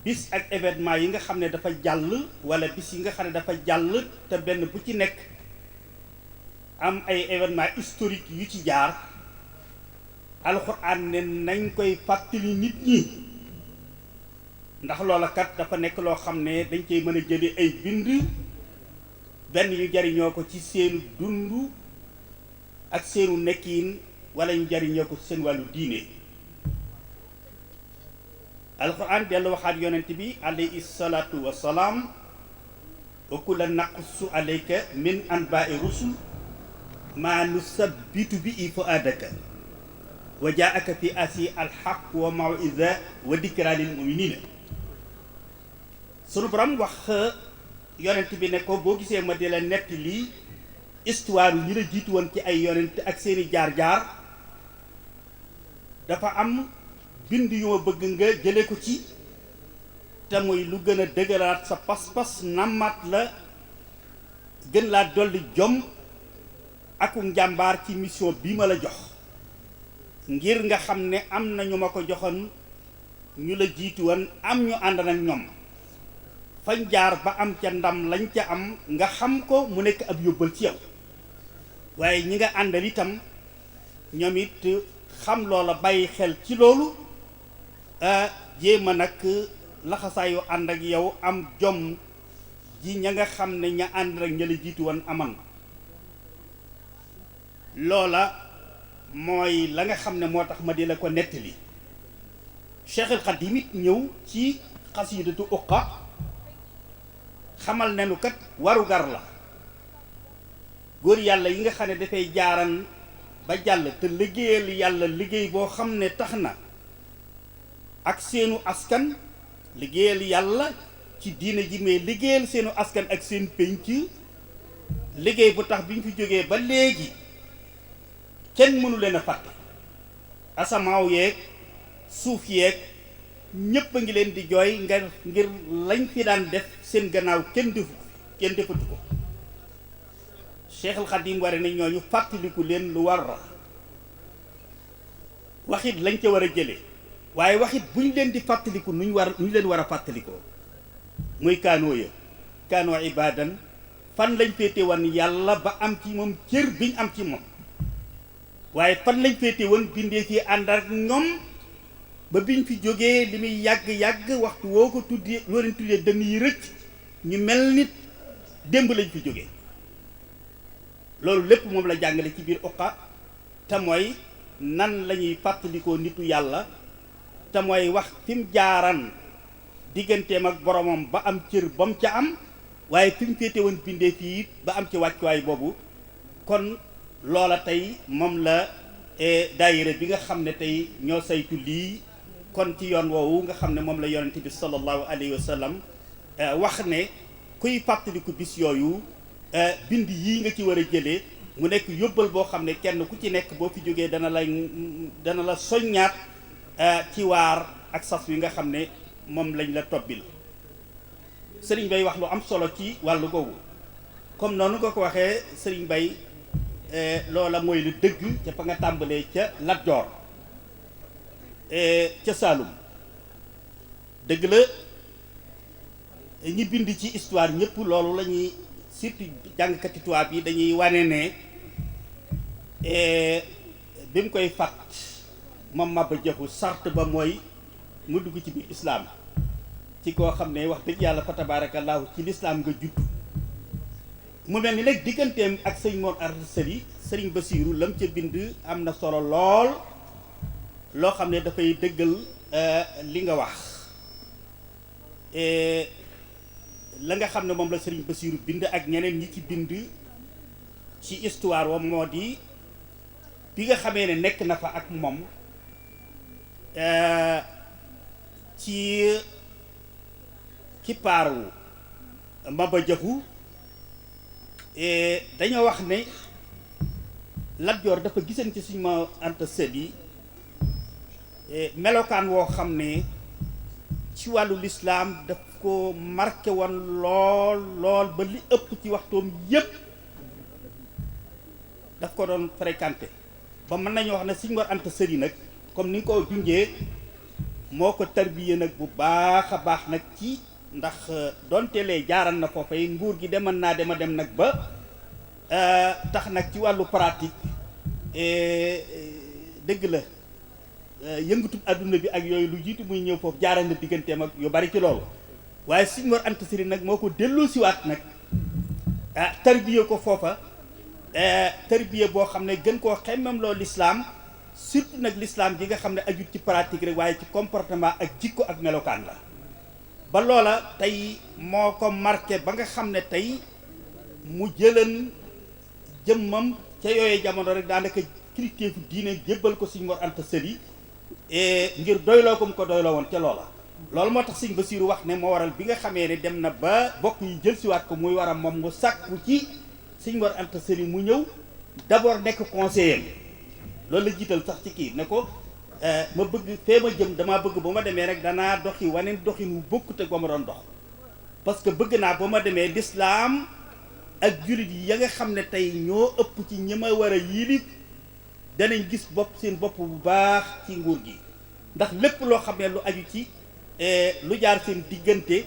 bis ak événement yi nga xam ne dafa jàll wala bis yi nga xam ne dafa jàll te benn bu ci nekk am ay événement historique yu ci jaar alxuraan ne nañ koy fàttali nit ñi ndax loola kat dafa nekk loo xam ne dañ koy mën a jële ay bind benn ñu jariñoo ko ci seenu dund ak seenu nekkiin wala ñu jariñoo ko ci seen wàllu diine. alxuraan dellu waxaat yonent bi alayhi salaatu wassalaam wa kullan naqussu alayka min anbaa'i rusul maa nusabbitu bihi fu'aadaka wa jaa'aka fi asi alxaq wa maw'iza wa dikra lil mu'miniina. sunu borom wax yonent bi ne ko boo gisee ma di la nett lii histoire ñi la jiitu woon ci ay yonent ak seeni jaar-jaar dafa am bind yu ma bëgg nga jële ko ci te muy lu gën a dëgëraat sa pas-pas nammaat la gën laa dolli jom ak njàmbaar ci mission bii ma la jox ngir nga xam ne am na ñu ma ko joxoon ñu la jiitu woon am ñu ànd nag ñoom fañ jaar ba am ca ndam lañ ca am nga xam ko mu nekk ab yóbbal ci yow waaye ñi nga àndal itam ñoom it xam loola bàyyi xel ci loolu jéema nag laxasaayu ànd ak yow am jom ji ña nga xam ne ña ànd ak ña la jiitu woon aman loola mooy la nga xam ne moo tax ma di la ko nettali. Cheikhul Khadim it ñëw ci xasiidatu uqa xamal nenu kat warugar la góor yàlla yi nga xam ne dafay jaaran ba jàll te liggéeyal yàlla liggéey boo xam ne tax na ak seenu askan liggéeyal yàlla ci diina ji mais liggéeyal seenu askan ak seen pénc liggéey bu tax bi ñu fi jógee ba léegi kenn mënu leen a fàtte asamaaw yeeg suuf yeeg ñépp a ngi leen di jooy ngir lañ fi daan def seen gannaaw kenn defatu ko Cheikhul Khadim ware na ñooñu fàttaliku leen lu war waxit lañ ca war a jële waaye waxit bu ñu leen di fàttaliku nu ñu leen war a fàttalikoo muy kaanoo ya kaanoo ibadan fan lañ féete woon yàlla ba am ci moom cër biñ am ci moom waaye fan lañ féete woon bindee fi ànd ak ñoom ba biñ fi jógee li muy yàgg-yàgg waxtu woo ko tuddee loo leen tuddee dënn yi rëcc ñu mel nit démb lañ fi jógee loolu lépp moom la jàngale ci biir uqa te mooy nan la ñuy fàttalikoo nitu yàlla te mooy wax fi mu jaaran digganteem ak boromam ba am cër ba mu ca am waaye fi mu féete woon bindee fii ba am ci wàccuwaay boobu. kon loola tey moom la daayira bi nga xam ne tey ñoo saytu lii kon ci yoon woowu nga xam ne moom la yonente bi sallallahu alayhi wa sallam wax ne kuy fàttaliku bis yooyu bind yii nga ci war a jëlee mu nekk yóbbal boo xam ne kenn ku ci nekk boo fi jógee dana la soññaat ci waar ak sas wi nga xam ne moom lañ la tobbil sëriñ Bay wax lu am solo ci wàllu googu comme noonu nga ko waxee sëriñ Bay loola mooy lu dëgg ca fa nga tàmbalee ca Lat Joor ca Saalum dëgg la ñi bind ci histoire ñëpp loolu la ñuy surtout jàngkati tubaab yi dañuy wane ne bi mu koy fat moom Maba Jaxu sart ba mooy mu dugg ci biir islaam ci koo xam ne wax dëgg yàlla fa tabaarakallaahu ci lislaam nga judd mu mel ni nag digganteem ak sëñ Mor Anta Sali sëriñ Basiiru lam ca bind am na solo lool loo xam ne dafay dëggal li nga wax la nga xam ne moom la sëriñ Basiiru bind ak ñeneen ñi ci bind ci histoire wa moo di bi nga xamee ne nekk na fa ak moom ci kippaaru Maba Jaxu dañoo wax ne Lat Joor dafa giseen ci Sëñ Mor Anta Sali melokaan woo xam ne ci wàllu lislaam daf ko marqué woon lool ba li ëpp ci waxtoom yépp daf ko doon fréquenté ba mën nañu wax ne Sëñ Mor Anta Sali nag comme ni nga ko junjee moo ko tarbiye nag bu baax a baax nag ci ndax donte lee jaaral na foofa yi nguur gi demal naa dem nag ba tax nag ci wàllu pratique dëgg la yëngatu àdduna bi ak yooyu lu jiitu muy ñëw foofu jaaral na digganteem ak yu bari ci loolu waaye Sëñ Mor Anta Sali nag moo ko delloo siwaat nag tarbiye ko foofa tarbiye boo xam ne gën koo xemmem loo lislaam surtout nag lislaam ji nga xam ne ajut ci pratique rek waaye ci comportement ak jikko ak melokaan la ba loola tey moo ko marqué ba nga xam ne tey mu jëlan jëmmam ca yooyu jamono rek daanaka kilifteefu diine jébbal ko Sëñ Mor Anta Sali ngir doyloo ko mu ko doyloo woon ca loola loolu moo tax Sëñ Basiiru wax ne moo waral bi nga xamee ne dem na ba bokk yi jël siwaat ko muy war a moom mu sàkku ci Sëñ Mor Anta Sali mu ñëw d'abord nekk conseiller loolu la jiital sax ci kii ne ko ma bëgg fee ma jëm damaa bëgg ba ma demee rek danaa doxi waneen doxin wu bokkut ak ba ma doon dox parce que bëgg naa ba ma demee lislaam ak jullit yi ya nga xam ne tey ñoo ëpp ci ñi ma war a yilif danañ gis seen bopp bu baax ci nguur gi ndax lépp loo xam ne lu aju ci lu jaar seen diggante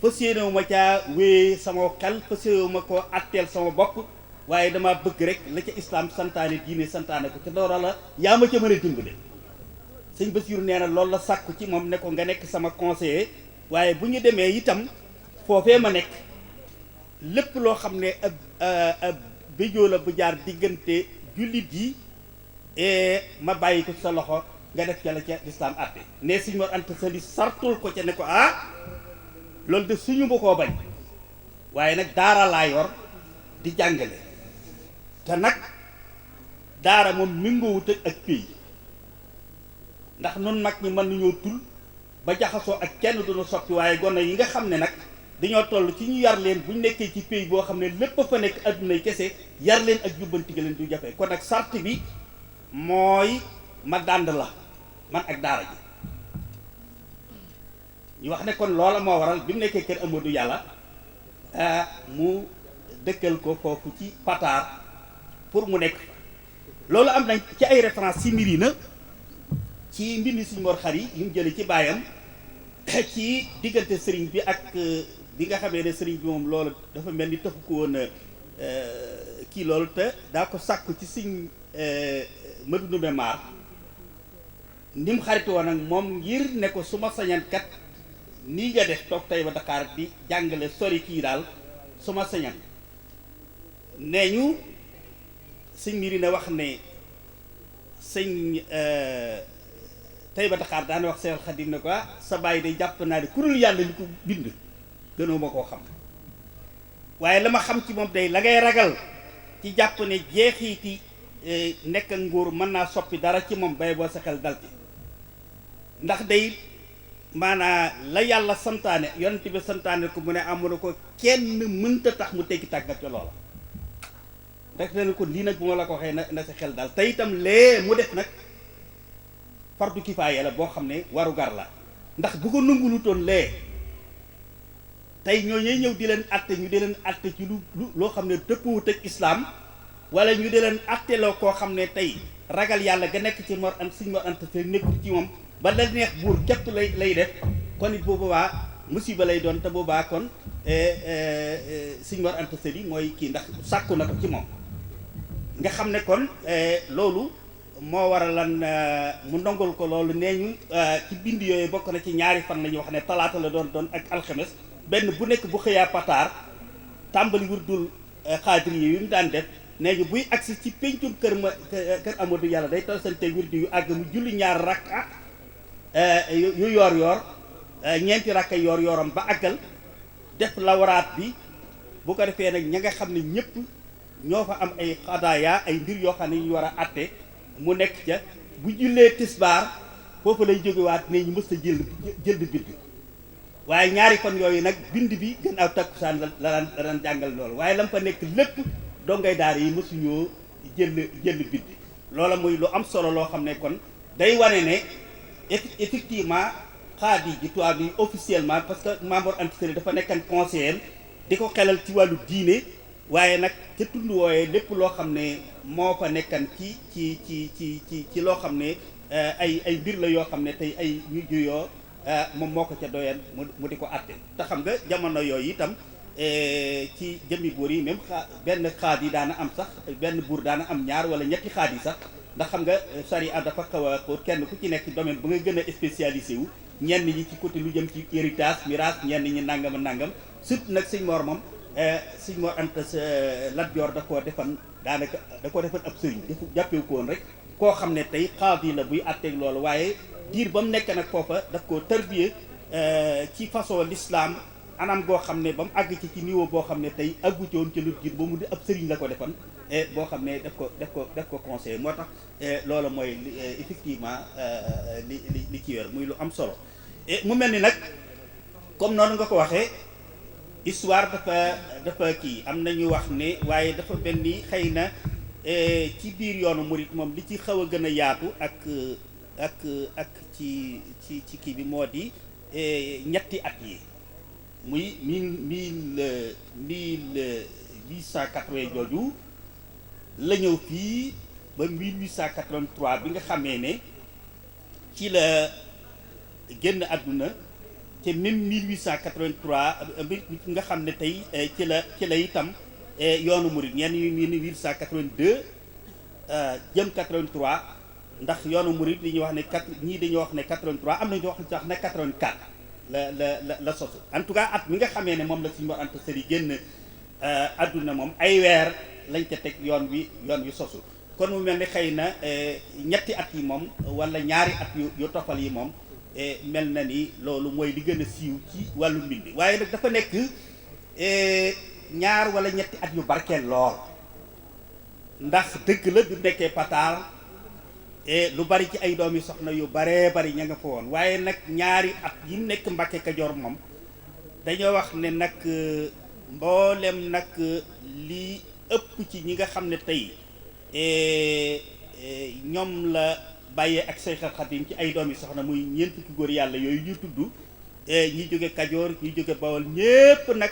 fas yéenewu ma caa wéye sama xel fas yéenewu ma koo atteel sama bopp waaye dama bëgg rek la ca islaam santaane diine santaane ko te loolu la yaa ma ca mën a dimbale Sëñ Basiiru nee na loolu la sàkku ci moom ne ko nga nekk sama conseiller waaye bu ñu demee itam foofee ma nekk lépp loo xam ne ab béjoo la bu jaar diggante jullit yi ma bàyyi ko sa loxo nga def ca la ca lislaam àtte ne Sëñ Mor Anta Sali sartul ko ca ne ko loolu de suñu ma koo bañ waaye nag daara laa yor di jàngale te nag daara moom mingoowut ak pays ndax nun mag ñi mën nañoo tul ba jaxasoo ak kenn duñu soppi waaye gone yi nga xam ne nag dañoo toll ci ñu yar leen bu ñu nekkee ci pays boo xam ne lépp fa nekk addunay kese yar leen ak jubbanti leen du jafe kon nag sart bi mooy ma dànd la man ak daara ji ñu wax ne kon loola moo waral bi mu nekkee kër Amadou Yàlla mu dëkkal ko foofu ci Pataar pour mu nekk loolu am nañ ci ay référence ci mbir yi na ci mbindi Sëñ Mor Xari yu mu jële ci baayam ci diggante sëriñ bi ak bi nga xamee ne sëriñ bi moom loolu dafa mel ni taxu ko woon kii loolu te daa ko sàkku ci Sëñ Madu Ndumbe Maar ni mu xarit woon ak moom ngir ne ko su ma sañan kat nii nga def toog tey ba Dakar bi jàngale sori kii daal su ma sañan nee ñu sëñ miri ne wax ne sëñ tey ba Dakar daan wax Seex Xaadim ne ko sa bàyyi day jàpp naa ne ku dul yàlla li ko bind gënoo ma koo xam waaye la ma xam ci moom day la ngay ragal ci jàpp ne jeexiiti nekk ak nguur mën naa soppi dara ci moom bay boo sa xel dal ci ndax day maanaa la yàlla santaane yonent bi santaane ko mu ne amuna ko kenn mënta tax mu teggi tàggat ca loola rek na ko lii nag bu ma la ko waxee na sa xel daal te itam lee mu def nag fardu kifaaya la boo xam ne waru gar la ndax bu ko nungulutoon lee tey ñooñu ñëw di leen atte ñu di leen atte ci lu loo xam ne dëppuwut ak islaam wala ñu di leen atteloo koo xam ne tey ragal yàlla ga nekk ci Mor Anta Sëñ Mor Anta Sali nekkul ci moom ba la neex buur képp lay def kon it bu boobaa musiba lay doon te boobaa kon Sëñ Mor Anta Sali mooy kii ndax sàkku na ko ci moom nga xam ne kon loolu moo waralan mu ndongol ko loolu nee ñu ci bind yooyu bokk na ci ñaari fan la ñuy wax ne talaata la doon ak alxames benn bu nekk bu xëyaa pataar tàmbali wurdul xaadir yi mu daan def nee ñu buy agsi ci péncum kër Amadou Yàlla day tal sante wirdi yu àgg mu julli ñaar rakka yu yoor ñeenti rakka yooram ba àggal def lawraat bi bu ko defee nag ña nga xam ne ñëpp ñoo fa am ay xadaaya ay mbir yoo xam ne ñu war a atte mu nekk ca bu jullee tisbaar foofu lay jógewaat ne ñu mës a jël bind waaye ñaari fan yooyu nag bind bi gën aw takkusaan la daan jàngal loolu waaye lam fa nekk lépp dongay daara yi mësuñoo jël bind loola muy lu am solo loo xam ne kon day wane ne effectivement xaadi ji tubaab yi officiellement parce que Maam Mor Anta Sali dafa nekkan conseiller di ko xelal ci wàllu diine waaye nag ca tund wooyee lépp loo xam ne moo fa nekkan ci loo xam ne ay mbir la yoo xam ne tey ay ñu juyoo moom moo ko ca doyan mu di ko àtte te xam nga jamono yooyu itam ci jëmmi buur yi même benn xaad yi daana am sax benn buur daana am ñaar wala ñetti xaad yi sax ndax xam nga sariya dafa xaw a pour kenn ku ci nekk domaine ba nga gën a spécialisé wu ñenn ñi ci côté lu jëm ci héritage miraas ñenn ñi nangam surtout nag sëñ Mor moom sëñ Mor Anta Lat Joor da koo defan daanaka da koo defan ab sëriñ defu jàppewu ko woon rek koo xam ne tey xaadi la buy àtteeg loolu waaye diir ba mu nekk nag foofa daf koo tarbiye ci façon l'islam anam goo xam ne ba mu àgg ci niveau boo xam ne tey àggu ci woon ci lu jiit ba mu di ab sëriñ la ko defan boo xam ne daf ko conseillé moo tax loolu mooy effectivement li ci wér muy lu am solo mu mel ni nag comme noonu nga ko waxee histoire dafa kii am na ñu wax ne waaye dafa mel ni xëy na ci biir yoonu murit moom li ci xaw a gën a yaatu ak ci kii bi moo di ñetti at yi muy 1880 jooju la ñëw fii ba 1883 bi nga xamee ne ci la génn àdduna te même 1883 nga xam ne tey ci la itam yoonu murit ñenn ñu 1882 jëm 83 ndax yoonu murit li ñuy wax ne ñii dañuy wax ne 83 am na ñu wax ne 84 la sosu en tout cas at mi nga xamee ne moom la Sëñ Mor Anta Sali génn àdduna moom ay weer lañ ca teg yoon wi sosu kon mu mel ni xëy na ñetti at yi moom wala ñaari at yu toppal yi moom mel na ni loolu mooy li gën a siiw ci wàllu mbind waaye nag dafa nekk ñaar wala ñetti at yu barkeel lool ndax dëgg la du nekkee pataar lu bari ci ay doomi soxna yu baree bari ña nga fa woon waaye nag ñaari at yi nekk Mbàkke Kajoor moom dañoo wax ne nag mboolem nag li ëpp ci ñi nga xam ne tey ñoom la bàyyee ak Seexal Xadim ci ay doomi soxna muy ñeent fukki góor yàlla yooyu ñu tudd ñi jóge Kajoor ñi jóge Bawol ñépp nag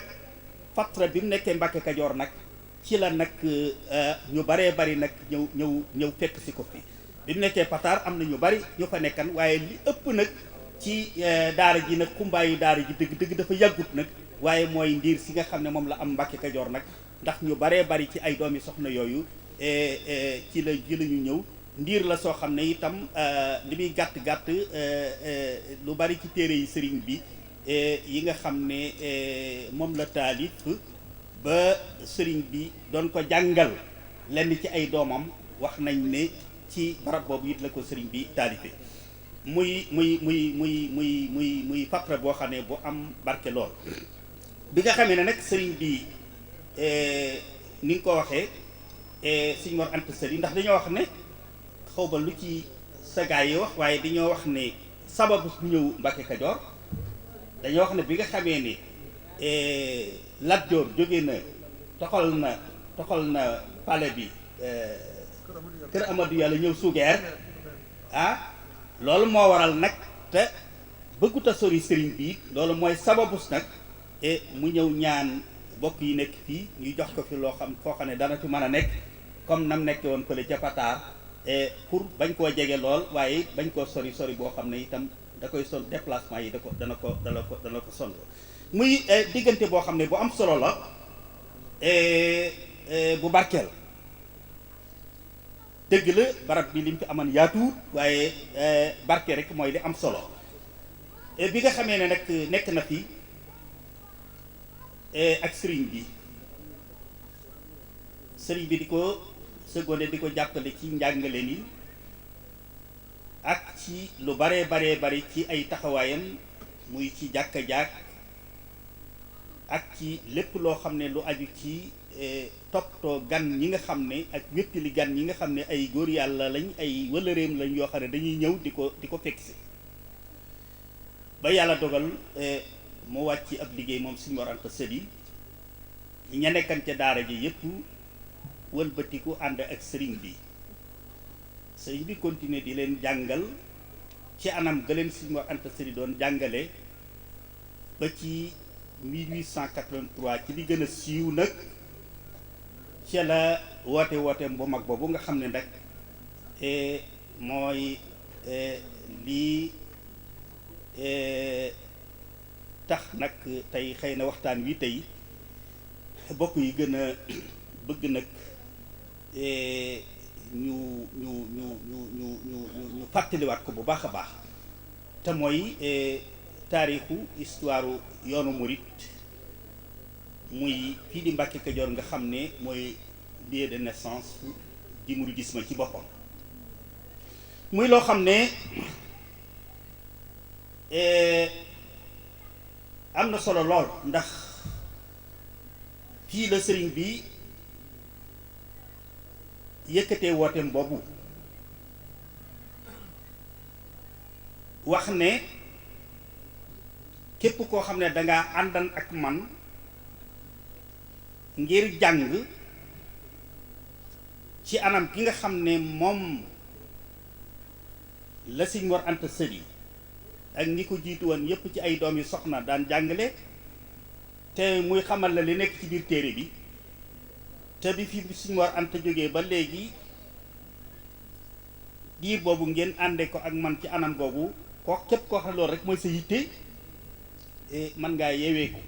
fatra bi mu nekkee Mbàkke Kajoor nag ci la nag ñu baree bari nag ñëw fekk si ko fi bi mu nekkee Pataar am na ñu bari ñu fa nekkan waaye li ëpp nag ci daara ji nag xumbaayu daara ji dëgg dafa yàggut nag waaye mooy ndiir si nga xam ne moom la am Mbàkke Kajoor nag ndax ñu baree bari ci ay doomi soxna yooyu ci la ñu ñëw ndiir la soo xam ne itam li muy gàtt lu bari ci téere yi sëriñ bi yi nga xam ne moom la taalif ba sëriñ bi doon ko jàngal lenn ci ay doomam wax nañ ne ci barab boobu it la ko sëriñ bi taalife muy fatra boo xam ne bu am barke lool. bi nga xamee ne nag sëriñ bi ni nga ko waxee Sëriñ Mor Anta Sali ndax dañoo wax ne xaw ba lu ci sagaay yi wax waaye dañoo wax ne sababu bu ñëw Mbàkke Kajoor dañoo wax ne bi nga xamee ne Lat Joor jóge na toxal na palais bi kër Amadou Yàlla ñëw Sugeer loolu moo waral nag te bëggut a sori sëriñ bi loolu mooy sababus nag mu ñëw ñaan bokk yi nekk fii ñuy jox ko fi loo xam foo xam ne dana fi mën a nekk comme nam nekke woon fële ca Pataar pour bañ koo jege lool waaye bañ koo sori boo xam ne itam da koy son déplacement yi dana ko sonn muy diggante boo xam ne bu am solo la bu barkeel dëgg la barab bi lim fi amoon yaatuwut waaye barke rek mooy li am solo bi nga xamee ne nag nekk na fi ak sëriñ bi di ko secondé di ko jàppale ci njàngale ni ak ci lu baree ci ay taxawaayam muy ci jàkka jaak ak ci lépp loo xam ne lu aju ci toppatoo gan ñi nga xam ne ak wéttali gan ñi nga xam ne ay góor yàlla lañ ay wëlëreem lañ yoo xam ne dañuy ñëw di ko fekk si ba yàlla dogal mu wàcc ab liggéey moom Sëriñ Mor Anta Sali ña nekkan ca daara ji yépp wëlbatiku ànd ak sëriñ bi continuer di leen jàngal ci anam ga leen Sëriñ Mor Anta Sali doon jàngale ba ci 1883 ci li gën a siiw nag ci la wooteem bu mag boobu nga xam ne nag mooy lii tax nag tey xëy na waxtaan wi tey bokk yi gën a bëgg nag ñu fàttaliwaat ko bu baax a baax te mooy taarixu histoire yoonu murit muy fii di Mbàkke Kajoor nga xam ne mooy lieu de naissance di mouridisme ci boppam muy loo xam ne am na solo lool ndax fii la sëriñ bi yëkkatee wooteem boobu wax ne képp koo xam ne dangaa àndan ak man ngir jàng ci anam ki nga xam ne moom la Sëriñ Mor Anta Sali ak ñi ko jiitu woon yépp ci ay doom yi soxna daan jàngale te muy xamal la li nekk ci biir téere bi te bi fi Sëriñ Mor Anta jógee ba léegi diir boobu ngeen ànde ko ak man ci anam googu ko képp koo xam ne loolu rek mooy sa yitte man ngaa yeewee ko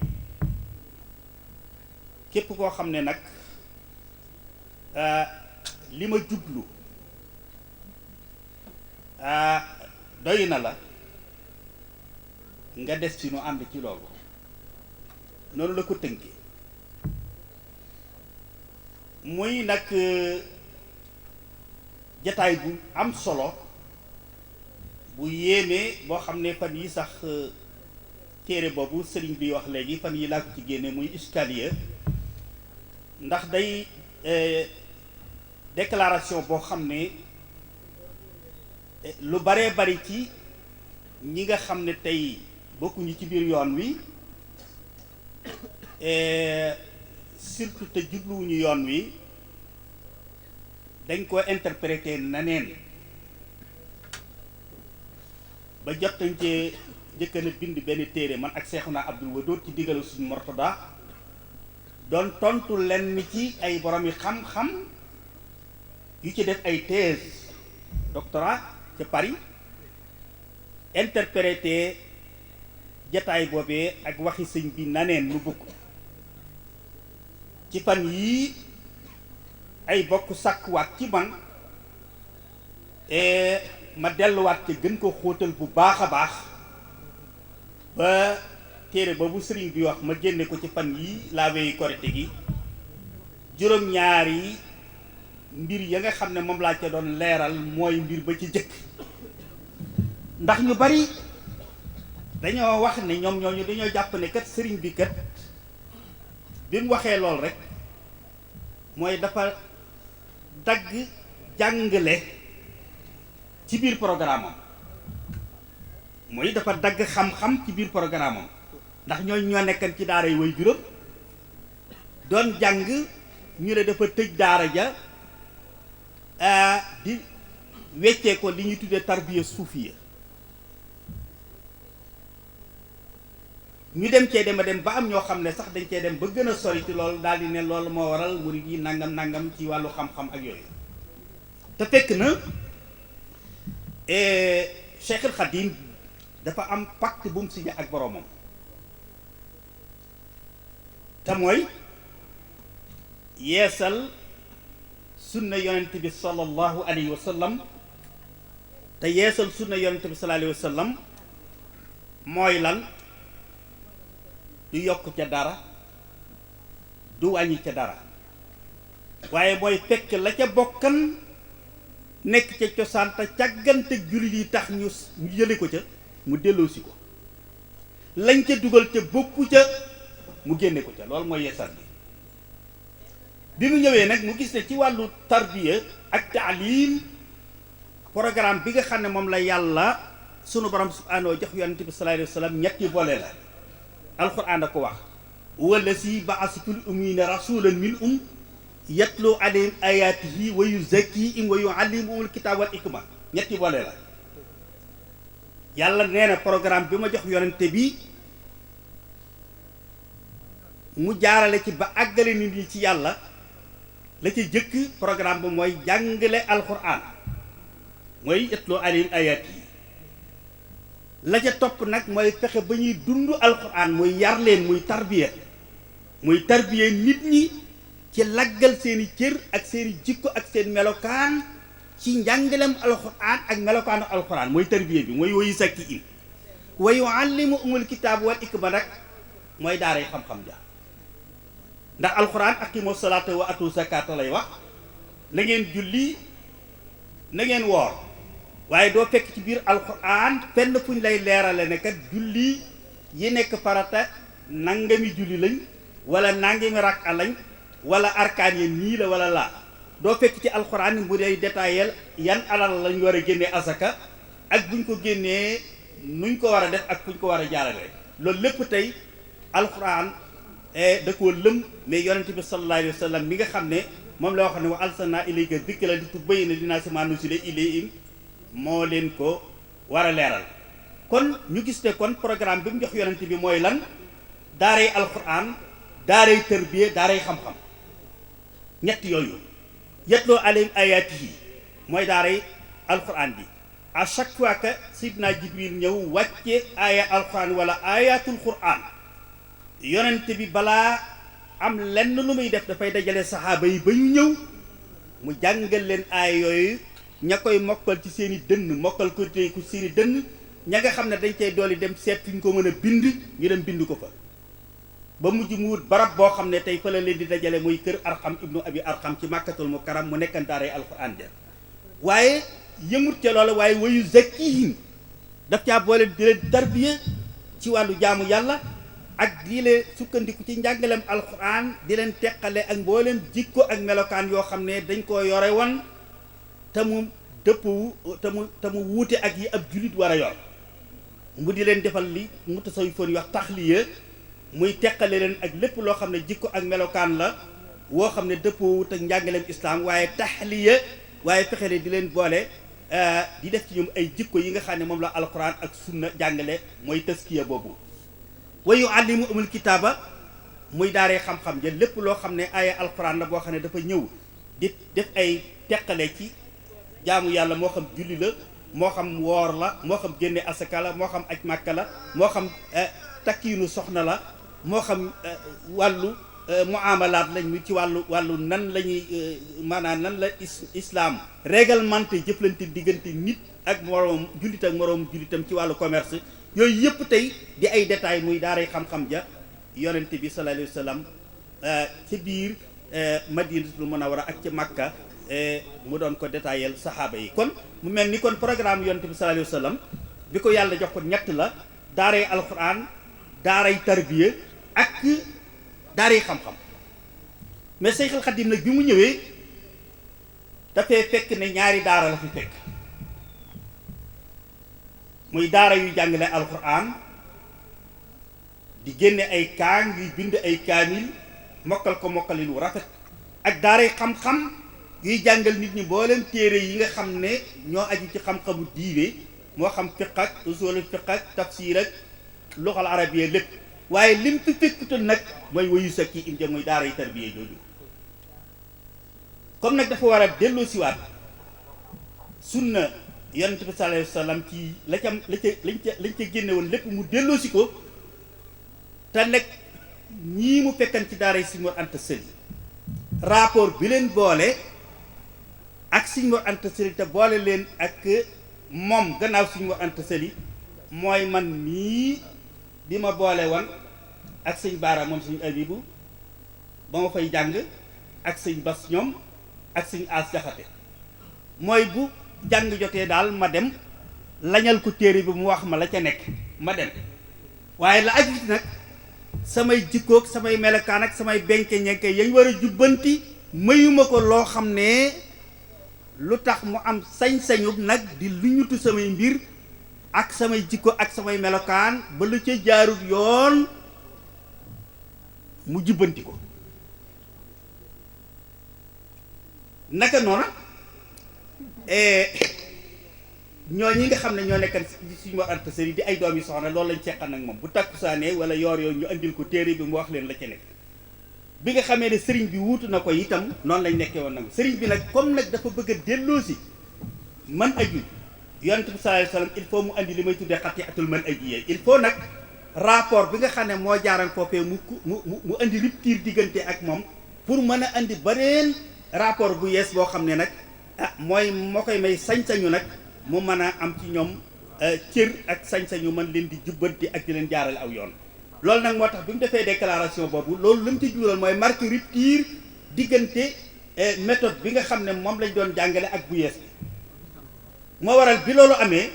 képp koo xam ne nag li ma jublu doy na la nga des ci nu ànd ci loolu noonu la ko tënkee muy nag jataay bu am solo bu yéeme boo xam ne fan yi sax téere boobu sëriñ bi wax léegi fan yi laa ko ci génne muy escalier ndax day déclaration boo xam ne lu baree bari ci ñi nga xam ne tey bokkuñu ci biir yoon wi surtout te jubluwuñu yoon wi dañ ko interpréter naneen ba jot nañ cee njëkk na bind benn téere man ak Seexuna Abdul Wadood ci digalu suñu Mortada doon tontu lenn ci ay borom yi xam-xam yu ci def ay thèse doctorat ca Paris interpréter jataay boobee ak waxi sëñ bi naneen lu bukk ci fan yii ay bokk sàkkuwaat ci man ma delluwaat ci gën ko xóotal bu baax a baax ba téere boobu sëriñ bi wax ma génne ko ci fan yii laa weyu korite gi juróom-ñaari mbir ya nga xam ne moom laa ca doon leeral mooy mbir ba ci jëkk ndax ñu bari dañoo wax ne ñoom ñooñu dañoo jàpp ne kat sëriñ bi kat bi mu waxee lool rek mooy dafa dagg jàngale ci biir programme am mooy dafa dagg xam-xam ci biir programme am ndax ñooñu ñoo nekkan ci daara yi way juróom doon jàng ñu ne dafa tëj daara ja di weccee ko li ñuy tuddee tarbiya suufiya ñu dem cee dem a dem ba am ñoo xam ne sax dañ cee dem ba gën a sori ci loolu daal di ne loolu moo waral murid yi nangam nangam ci wàllu xam-xam ak yooyu te fekk na Cheikh al Khadim dafa am pacte bu mu signé ak boroomam te mooy yeesal sunna yonent bi sallallahu alayhi wa sallam te yeesal sunna yonent bi sallallahu alayhi wa sallam mooy lan du yokk ca dara du wàññi ca dara waaye mooy fekk la ca bokkan nekk ca cosaan te càggante jullit yi tax ñu jële ko ca mu delloosi ko lañ ca dugal ca bokku ca mu génne ko ca loolu mooy yeesal bi mu ñëwee nag mu gis ne ci wàllu tarbiya ak taalim programme bi nga xam ne moom la yàlla sunu borom subhaanahu jox yonent bi sallallahu alayhi wa sallam ñetti boole la alquran a ko wax wala si ba'asa fil ummiyyiina rasuulan minhum yatlu alayhim ayaatihi wa yuzakkihim wa yuallimuhumul kitaaba wal hikma ñetti boole la yàlla nee na programme bi ma jox yonente bi mu jaarale ci ba àggale nit ñi ci yàlla la ci jëkk programme bi mooy jàngale alquran mooy yatlu alayhim ayaatihi la ca topp nag mooy fexe ba ñuy dund alquran muy yar leen muy tarbiya nit ñi ci laggal seeni cër ak seeni jikko ak seen melokaan ci njàngalem alquran ak melokaanu alquran mooy tarbiya bi mooy wayu sakki im wa yuallimuhumul kitaab wal hikma nag mooy daaray xam-xam ja ndax alquran aqimu salaata wa atu zakata lay wax na ngeen julli na ngeen woor waaye doo fekk ci biir alquran fenn fu ñu lay leerale ne kat julli yi nekk farata nangami julli lañ wala nangami rakka lañ wala arkaan yi nii la wala laa doo fekk ci alquran mu day détaillé yan alal lañ war a génnee asaka ak buñ ko génnee nuñ ko war a def ak fuñ ko war a jaarale loolu lépp tey alquran da koo lëm mais yonente bi sallallahu alayhi wa sallam mi nga xam ne moom la wax ne wa arsalnaa ilayka dhikran litubayyina linnaasi maa nuzzila ilayhim moo leen ko war a leeral kon ñu gis ne kon programme bi mu jox yonent bi mooy lan daaray alquran daaray tërbiya daaray xam-xam ñett yooyu yatloo alayhim ayaatihi mooy daaray alquran bi à chaque fois que sidna jibril ñëw wàcce aaya alquran wala ayatul quran yonent bi balaa am lenn lu muy def dafay dajale saxaaba yi ba ñu ñëw mu jàngal leen aaya yooyu ña koy mokkal ci seen i dënn mokkal ko tey ku seen i dënn ña nga xam ne dañ cay dooli dem seet fi ñu ko mën a bind ñu dem bind ko fa ba mujj mu wut barab boo xam ne tey fa la leen di dajale muy kër arxam ibnu abi arxam ci màkkatul mukarram mu nekkan daaray alquran de waaye yëmut ca loola waaye wayu zakkihim daf caa boole di leen tarbiya ci wàllu jaamu yàlla ak di leen sukkandiku ci njàngalem alquran di leen teqale ak mboolem jikko ak melokaan yoo xam ne dañ koo yore woon te mu dëpp te mu wuute ak yi ab jullit war a yor mu di leen defal li mu tasawufoon yi wax taxliya muy teqale leen ak lépp loo xam ne jikko ak melokaan la woo xam ne dëppoo wut ak njàngaleem islaam waaye taxliya waaye fexe ne di leen boole di def ci ñoom ay jikko yi nga xam ne moom la alquran ak sunna jàngale mooy taskiya boobu wa yuallimuhumul kitaaba muy daaree xam-xam ja lépp loo xam ne aaya alquran la boo xam ne dafa ñëw di def ay teqale ci jaamu yàlla moo xam julli la moo xam woor la moo xam génne asaka la moo xam aj màkka la moo xam takkiinu soxna la moo xam wàllu muamalaat lañ ci wàllu nan la ñuy maanaam nan la islam réglementé jëflante diggante nit ak moroom jullit ak moroom jullitam ci wàllu commerce yooyu yëpp tey di ay détails muy daaray xam-xam ja yonente bi sallallahu alayhi wa sallam ci biir madinatul munawwara ak ci makka mu doon ko détaillé saxaaba yi. kon mu mel ni kon programme yonent bi sallallahu alayhi wa sallam bi ko yàlla jox ko ñett la: daaray alxuraan, daaray tarbiya ak daaray xam-xam. mais Seexul Xadiim nag bi mu ñëwee dafay fekk ne ñaari daara la fi fekk, muy daara yu jàngale alxuraan di génne ay kaang yuy bind ay kaamil mokkal ko mokkalin wu rafet, ak daaray xam-xam yuy jàngal nit ñi mboolem téere yi nga xam ne ñoo aju ci xam-xamu diine, moo xam fiq ak usul fiq ak tafsir ak luxal arabiya lépp. waaye lim fi fekkutoon nag mooy wayu sa kii indi muy daaray tarbiya jooju. comme nag dafa war a delloo siwaat sunna yonent bi sallallahu alayhi wa sallam ci lañ ca génne woon lépp mu delloo si ko, te nag ñii mu fekkan ci daaray Sëñ Mor Anta Sali rapport bi leen boole ak Sëñ Mor Anta Sali te boole leen ak moom gannaaw Sëñ Mor Anta Sali mooy man mii bi ma boole woon ak sëñ Baara moom sëñ Abibu ba ma fay jàng ak sëñ Bas ñoom ak sëñ As Jaxate. mooy bu jàng jotee daal ma dem lañal ko téere bi mu wax ma la ca nekk ma dem, waaye la aju nag samay jikkoog samay melokaan ak samay benke ñenke yañ war a jubbanti mayuma ko loo xam ne lu tax mu am sañ-sañu nag di lu ñutu samay mbir ak samay jikko ak samay melokaan ba lu ca jaarut yoon mu jubbanti ko. naka noona ñoo ñi nga xam ne ñoo nekkan Sëñ Mor Anta Sali di ay doom yi soxna loolu lañ seqan ak moom bu takkusaanee wala yoor yoon ñu andil ko téere bi mu wax leen la ca nekk. bi nga xamee ne sëriñ bi wuutu na ko itam noonu lañ nekkee woon nag sëriñ bi nag comme nag dafa bëgg a delloosi man aju yonent bi sallallahu alayhi wasallam il faut mu andi li may tuddee xatiatul man aji. il faut nag rapport bi nga xam ne moo jaaran foofee mu andi rupture diggante ak moom pour mën a andi beneen rapport bu yees boo xam ne nag mooy moo koy may sañ-sañu nag mu mën a am ci ñoom cër ak sañ-sañu mën leen di jubbanti ak di leen jaarale aw yoon. loolu nag moo tax bi mu defee déclaration boobu loolu lu mu ci jural mooy marque rupture diggante méthode bi nga xam ne moom lañ doon jàngale ak bu yees bi. moo waral bi loolu amee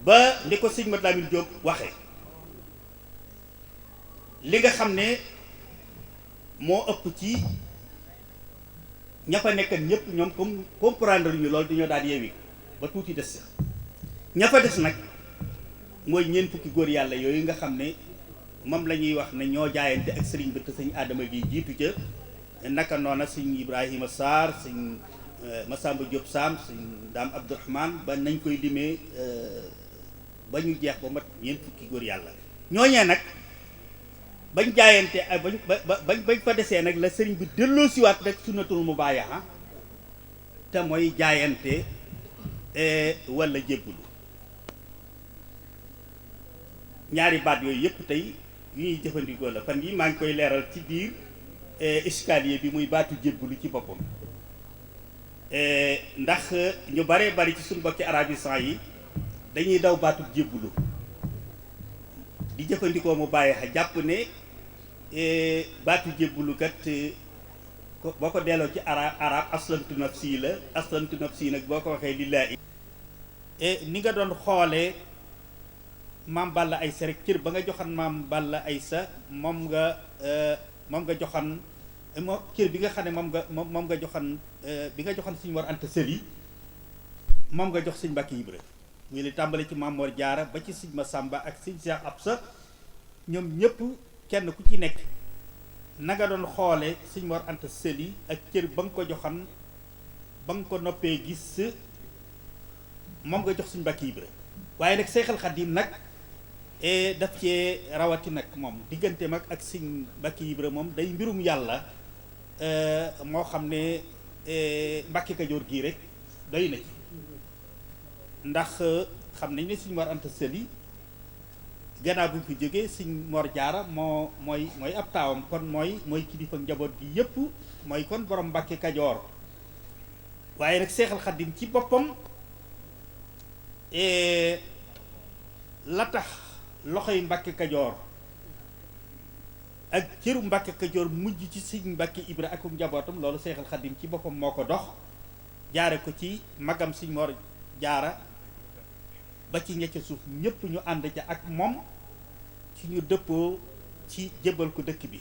ba li ko sëñ Mat Lamin Jóob waxee li nga xam ne moo ëpp ci ña fa nekkan ñëpp ñoom comme comprendre ñu loolu dañoo daal yeewi ba tuuti des sa ña fa des nag mooy ñeent fukki góor yàlla yooyu nga xam ne moom la ñuy wax ne ñoo jaayante ak sëriñ bi te sëñ Adama gi jiitu ca naka noona sëñ Ibrahima Sarr sëñ Masamba Diop Sam sëñ Daam Abdourahman ba nañ koy limee ba ñu jeex ba mat ñeent fukki góor yàlla ñooñee nag bañ jaayante bañ fa desee nag la sëriñ bi delloo siwaat rek sunnatul mubaayaha te mooy jaayante wala jébbulu. ñaari baat yooyu yëpp tey yu ñuy jëfandikoo la fan yi maa ngi koy leeral ci biir escalier bi muy baatu jébbulu ci boppam ndax ñu baree bari ci suñu bokki arabisant yi dañuy daw baatu jébbulu di jëfandikoo mu bàyyi xa jàpp ne baatu jébbulu kat boo ko delloo ci arab aslamtu nafsi la. aslamtu nafsi nag boo ko waxee lillaahi ni nga doon xoolee maam Balla Aysa rek cër ba nga joxan maam Balla Aysa moom nga joxan moom cër bi nga xam ne moom nga joxan bi nga joxan Sëñ Mor Anta Sali moom nga jox Sëñ Mbàkke Ibra muy li tàmbali ci Maam Mor Jaara ba ci Sëñ Masamba ak Sëñ Seex Absa ñoom ñëpp kenn ku ci nekk na nga doon xoole Sëñ Mor Anta Sali ak cër ba nga ko joxan ba nga ko noppee gis moom nga jox Sëñ Mbàkke Ibra. waaye nag Seexal Xadiim nag daf cee rawati nag moom diggante mag ak Sëñ Mbàkke Ibra moom day mbirum yàlla moo xam ne Mbàkke Kajoor gii rek doy na ci ndax xam nañ ne Sëñ Mor Anta Sali gannaaw bu ñu fi jógee Sëñ Mor Jaara mooy ab taawam kon mooy kilifa njaboot gi yépp mooy kon borom Mbàkke Kajoor. waaye nag Seexal Xadiim ci boppam la tax loxoy Mbàkke Kajoor ak cëru Mbàkke Kajoor mujj ci sëñ Mbàkke Ibra ak njabootam loolu Seexal Xadim ci boppam moo ko dox jaare ko ci magam sëñ Mor Jaara ba ci ñecca suuf ñépp ñu ànd ca ak moom ci ñu dëppoo ci jébbal ko dëkk bi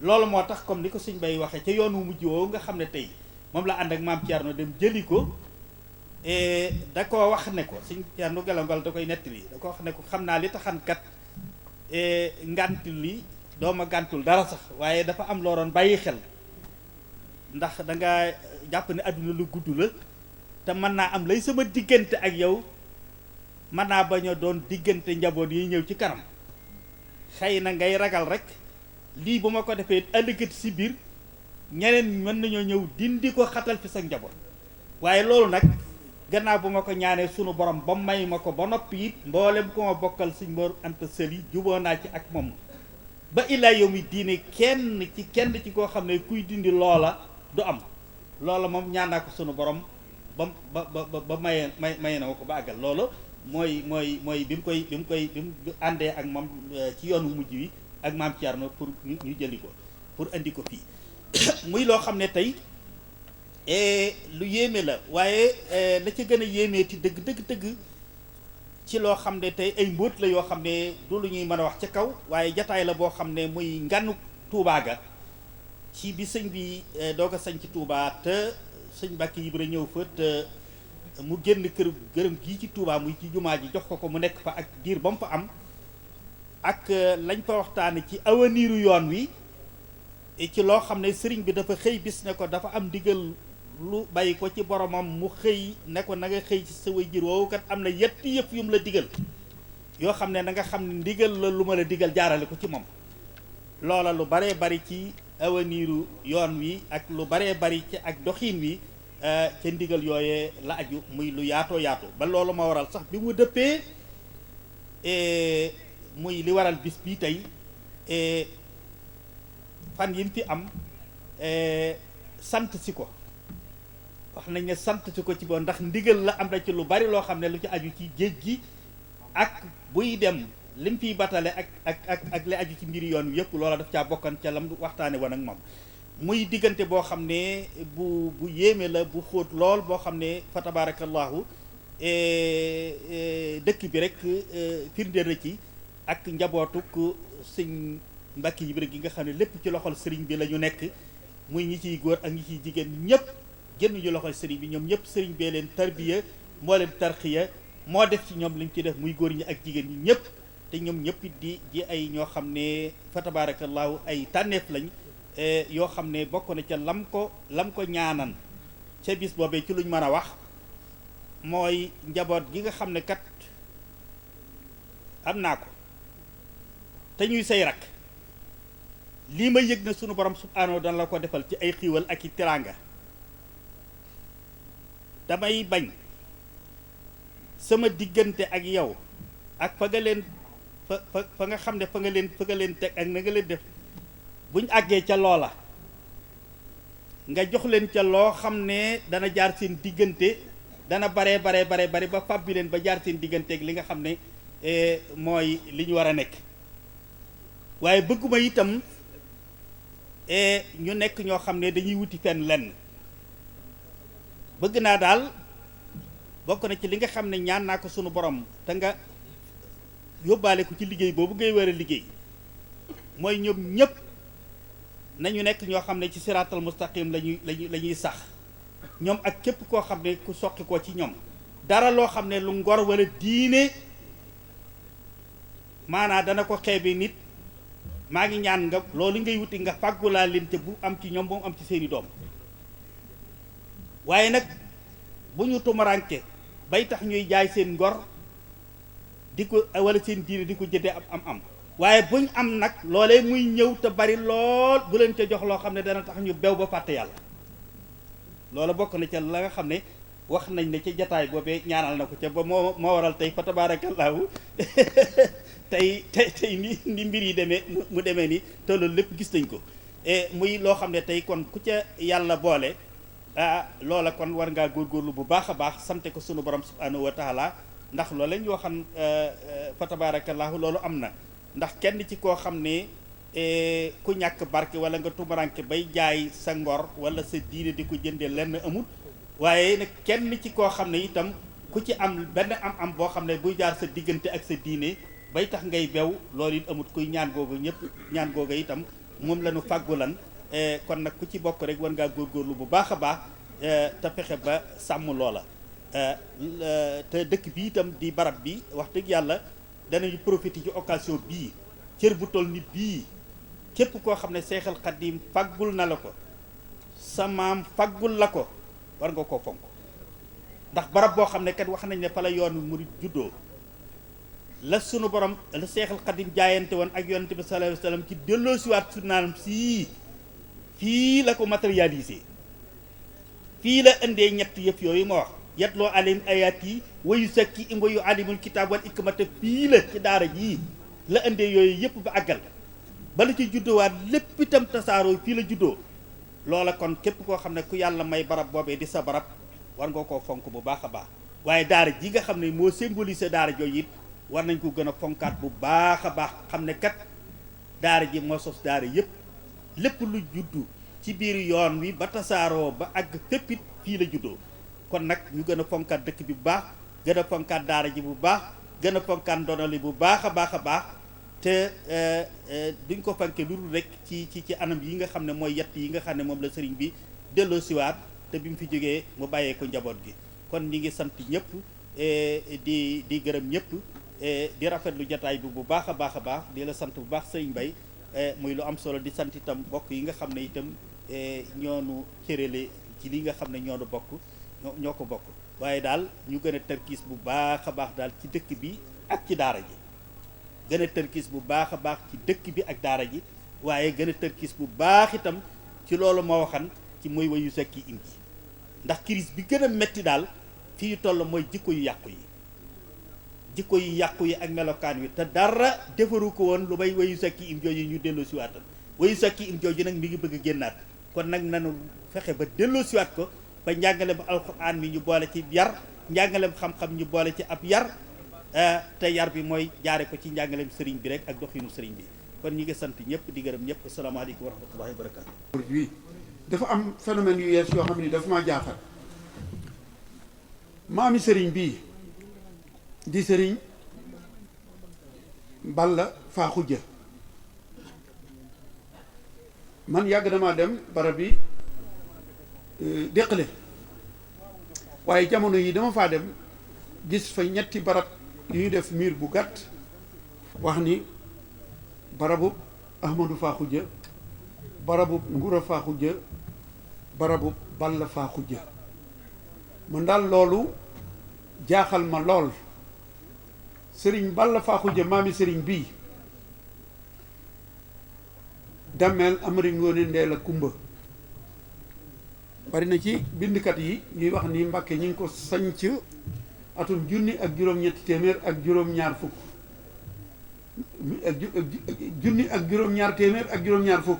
loolu moo tax comme ni ko sëñ Bay waxee ca yoonu mujj woowu nga xam ne tey moom la ànd ak maam Thierno dem jëli ko da ko wax ne ko sëñ Thierno Galangal da koy nettali da ko wax ne ko xam naa li taxankat ngant li dooma gàntul dara sax waaye dafa am loo doon bàyyi xel ndax danga jàpp ne àdduna lu gudd la te mën naa am lay sama diggante ak yow mën naa bañ a doon diggante njaboot yi ñëw ci kanam xëy na ngay ragal rek lii bu ma ko defee ëllëgati si biir ñeneen mën nañoo ñëw dindi ko xatal fi sa njaboot waaye loolu nag gannaaw bu ma ko ñaanee sunu borom ba may ma ko ba noppi it mboolem ko ma bokkal Sëñ Mor Anta Sali juboo naa ci ak moom ba illaa yow mi diine kenn ci koo xam ne kuy dindi loola du am loola moom ñaan naa ko sunu borom ba maye na ma ko ba àggal loolu mooy bi mu àndee ak moom ci yoonu mujj wi ak maam Thierno pour ñu jëli ko pour andi ko fii muy loo xam ne tey lu yéeme la waaye la ca gën a yéemeeti dëgg ci loo xam ne tey ay mbóot la yoo xam ne du lu ñuy mën a wax ca kaw waaye jataay la boo xam ne muy nganu Touba ga ci bi sëñ bi doog a sañ ci Touba te sëñ Mbàkke Ibra ñëw fa te mu génn gërëm gii ci Touba muy ci jumaa ji jox ko mu nekk fa ak diir ba mu fa am ak lañ fa waxtaane ci awaniru yoon wi ci loo xam ne sëriñ bi dafa xëy bis ne ko dafa am ndigal lu bàyyi ko ci boromam mu xëy ne ko na nga xëy ci sa waajur woowu kat am na yetti yëpp yu mu la digal yoo xam ne na nga xam ne ndigal la lu ma la digal jaarale ko ci moom loola lu baree bari ci awaniru yoon wi ak lu baree bari ci ak doxiin wi ca ndigal yooyee la aju muy lu yaatoo yaatu ba loolu ma waral sax bi mu dëppee muy li waral bis bii tey fan yin fi am sant si ko wax nañ ne sant si ko ci boo ndax ndigal la am na ci lu bari loo xam ne lu ci aju ci géej gi ak buy dem lim fiy batale ak li aju ci mbiri yoon wi yëpp loola daf caa bokkan ca lam waxtaane woon ak moom muy diggante boo xam ne bu yéeme la bu xóot lool boo xam ne fa tabarakallahu dëkk bi rek firndeel na ci ak njabootuk sëñ Mbàkke Ibra gi nga xam ne lépp ci loxol sëriñ bi la ñu nekk muy ñi ciy góor ak ñi ciy jigéen ñëpp génn ñu loxol sëriñ bi ñoom ñëpp sëriñ bee leen tarbiya moo leen tarxiya moo def ci ñoom li ñu ci def muy góor ñi ak jigéen ñi ñëpp te ñoom ñëpp di ay ñoo xam ne fa tabarakallahu ay tànneef lañ yoo xam ne bokk na ca lam ko ñaanan ca bis boobee ci luñ mën a wax mooy njaboot gi nga xam ne kat am naa ko te ñuy say rak lii ma yëg na sunu borom subhaanahu dana la ko defal ci ay xiiwal ak i teraanga damay bañ sama diggante ak yow ak fa nga leen fa nga xam ne fa nga leen teg ak na nga leen def buñ àggee ca loola nga jox leen ca loo xam ne dana jaar seen diggante dana bare ba fàbbi leen ba jaar seen diggante ak li nga xam ne mooy li ñu war a nekk waaye bëgguma itam ñu nekk ñoo xam ne dañuy wuti fenn lenn bëgg naa daal bokk na ci li nga xam ne ñaan naa ko sunu borom te nga yóbbaale ko ci liggéey boobu ngay war a liggéey mooy ñoom ñëpp nañu nekk ñoo xam ne ci siraatal mustaqim la ñuy sax ñoom ak képp koo xam ne ku soqi ko ci ñoom dara loo xam ne lu ngor wala diine maanaa dana ko xeebe nit maa ngi ñaan nga loolu ngay wuti nga fàggulaa leen te bu am ci ñoom bu am ci seeni doom waaye nag bu ñu tumaranke bay tax ñuy jaay seen ngor di ko wala seen diine di ko jëndee am waaye buñ am nag loolee muy ñëw te bari lool bu leen ca jox loo xam ne dana tax ñu bew ba fàtte yàlla loola bokk na ca la nga xam ne wax nañ ne ca jataay boobee ñaanal na ko ca ba moo waral tey fa tabaarakallaahu tey ni mbir yi demee mu demee ni te loolu lépp gis nañ ko muy loo xam ne tey kon ku ca yàlla boole loola kon war ngaa góorgóorlu bu baax a baax sante ko sunu borom subhanahu wa taala ndax loolu lañ waxan fa tabaarakallaahu loolu am na ndax kenn ci koo xam ne ku ñàkk barke wala nga tumaranke bay jaay sa ngor wala sa diine di ko jëndee lenn amul waaye nag kenn ci koo xam ne itam ku ci am benn am boo xam ne buy jaar sa diggante ak sa diine bay tax ngay bew loolu it amut kuy ñaan googu ñëpp ñaan googu itam moom la ñu fàggulan kon nag ku ci bokk rek war ngaa góorgóorlu bu baax a baax te fexe ba sàmm loola te dëkk bi itam di barab bi wax dëgg yàlla danañu profité ci occasion bii cër bu toll ni bii képp koo xam ne Seexal Xadiim faggul na la ko sa maam faggul la ko war nga koo fonk ndax barab boo xam ne kat wax nañ ne fa la yoon murid juddoo la sunu borom la Seexal Xadiim jaayante woon ak yonent bi sallallahu alayhi wa sallam ci delloosiwaat sunnaam sii fii la ko matérialisé fii la indee ñett yëf yooyu ma wax yatloo alayhim ayaati wa yuzakkihim wa yuallimul kitaab wal hikmata fii la ci daara jii la indee yooyu yëpp ba àggal bala ci juddoowaat lépp itam tasaaroo fii la juddoo loola kon képp koo xam ne ku yàlla may barab boobee di sa barab war nga koo fonk bu baax a baax waaye daara ji nga xam ne moo symbolisé daara jooju it war nañ ko gën a fonkaat bu baax a baax xam ne kat daara ji moo sos daara yëpp lépp lu juddu ci biir yoon wi ba tasaaroo ba àgg fépp it fii la juddoo kon nag ñu gën a fonkaat dëkk bi bu baax gën a fonkaat daara ji bu baax gën a fonkaat ndonali bu baax a baax a baax te duñ ko fanke lu dul rek ci anam yi nga xam ne mooy yett yi nga xam ne moom la sëriñ bi delloo siwaat te bi mu fi jógee mu bàyyee ko njaboot gi kon ñi ngi sant ñëpp di gërëm ñëpp di rafetlu jataay bi bu baax a baax a baax di la sant bu baax sëriñ Bay muy lu am solo di sant itam bokk yi nga xam ne itam ñoonu cërale ci li nga xam ne ñoonu bokk ñoo ko bokk waaye daal ñu gën a tërkiis bu baax a baax daal ci dëkk bi ak ci daara ji gën a tërkiis bu baax a baax ci dëkk bi ak daara ji waaye gën a tërkiis bu baax itam ci loolu ma waxan ci mooy wayu sekki im ji ndax crise bi gën a metti daal fii toll mooy jikko yu yàqu yi ak melokaan wi te dara defaru ko woon lu may wayu sekki im jooju ñu delloo siwaatal wayu sekki im jooju nag mi ngi bëgg a génnaat kon nag nanu fexe ba delloo siwaat ko ba njàngaleem alxuraan mi ñu boole ci yar njàngaleem xam-xam ñu boole ci ab yar te yar bi mooy jaare ko ci njàngaleem sëriñ bi rek ak doxinu sëriñ bi kon ñi ngi sant ñëpp di gërëm ñëpp asalaamaaleykum wa rahmatullahi wa barakaatu. bi dafa am phénomène yu yees yoo xam ni dafa maa jaaxal maami sëriñ bii di sëriñ Balla Faaxuja man yàgg damaa dem barab bi déqale waaye jamono yi dama faa dem gis fa ñetti barab yu ñu def miir bu gàtt wax ni barabu Ahmadou Faaxuja barabu Ngura Faaxuja barabu Balla Faaxuja man daal loolu jaaxal ma lool sëriñ Balla Faaxuja maami sëriñ bii Dameel Amari Ngoone Ndeela Kumba bari na ci bindkat yi ñuy wax ni Mbàkke ñi ngi ko sañc atum junni ak juróom-ñetti téeméer ak juróom-ñaar fukk junni ak juróom-ñaar téeméer ak juróom-ñaar fukk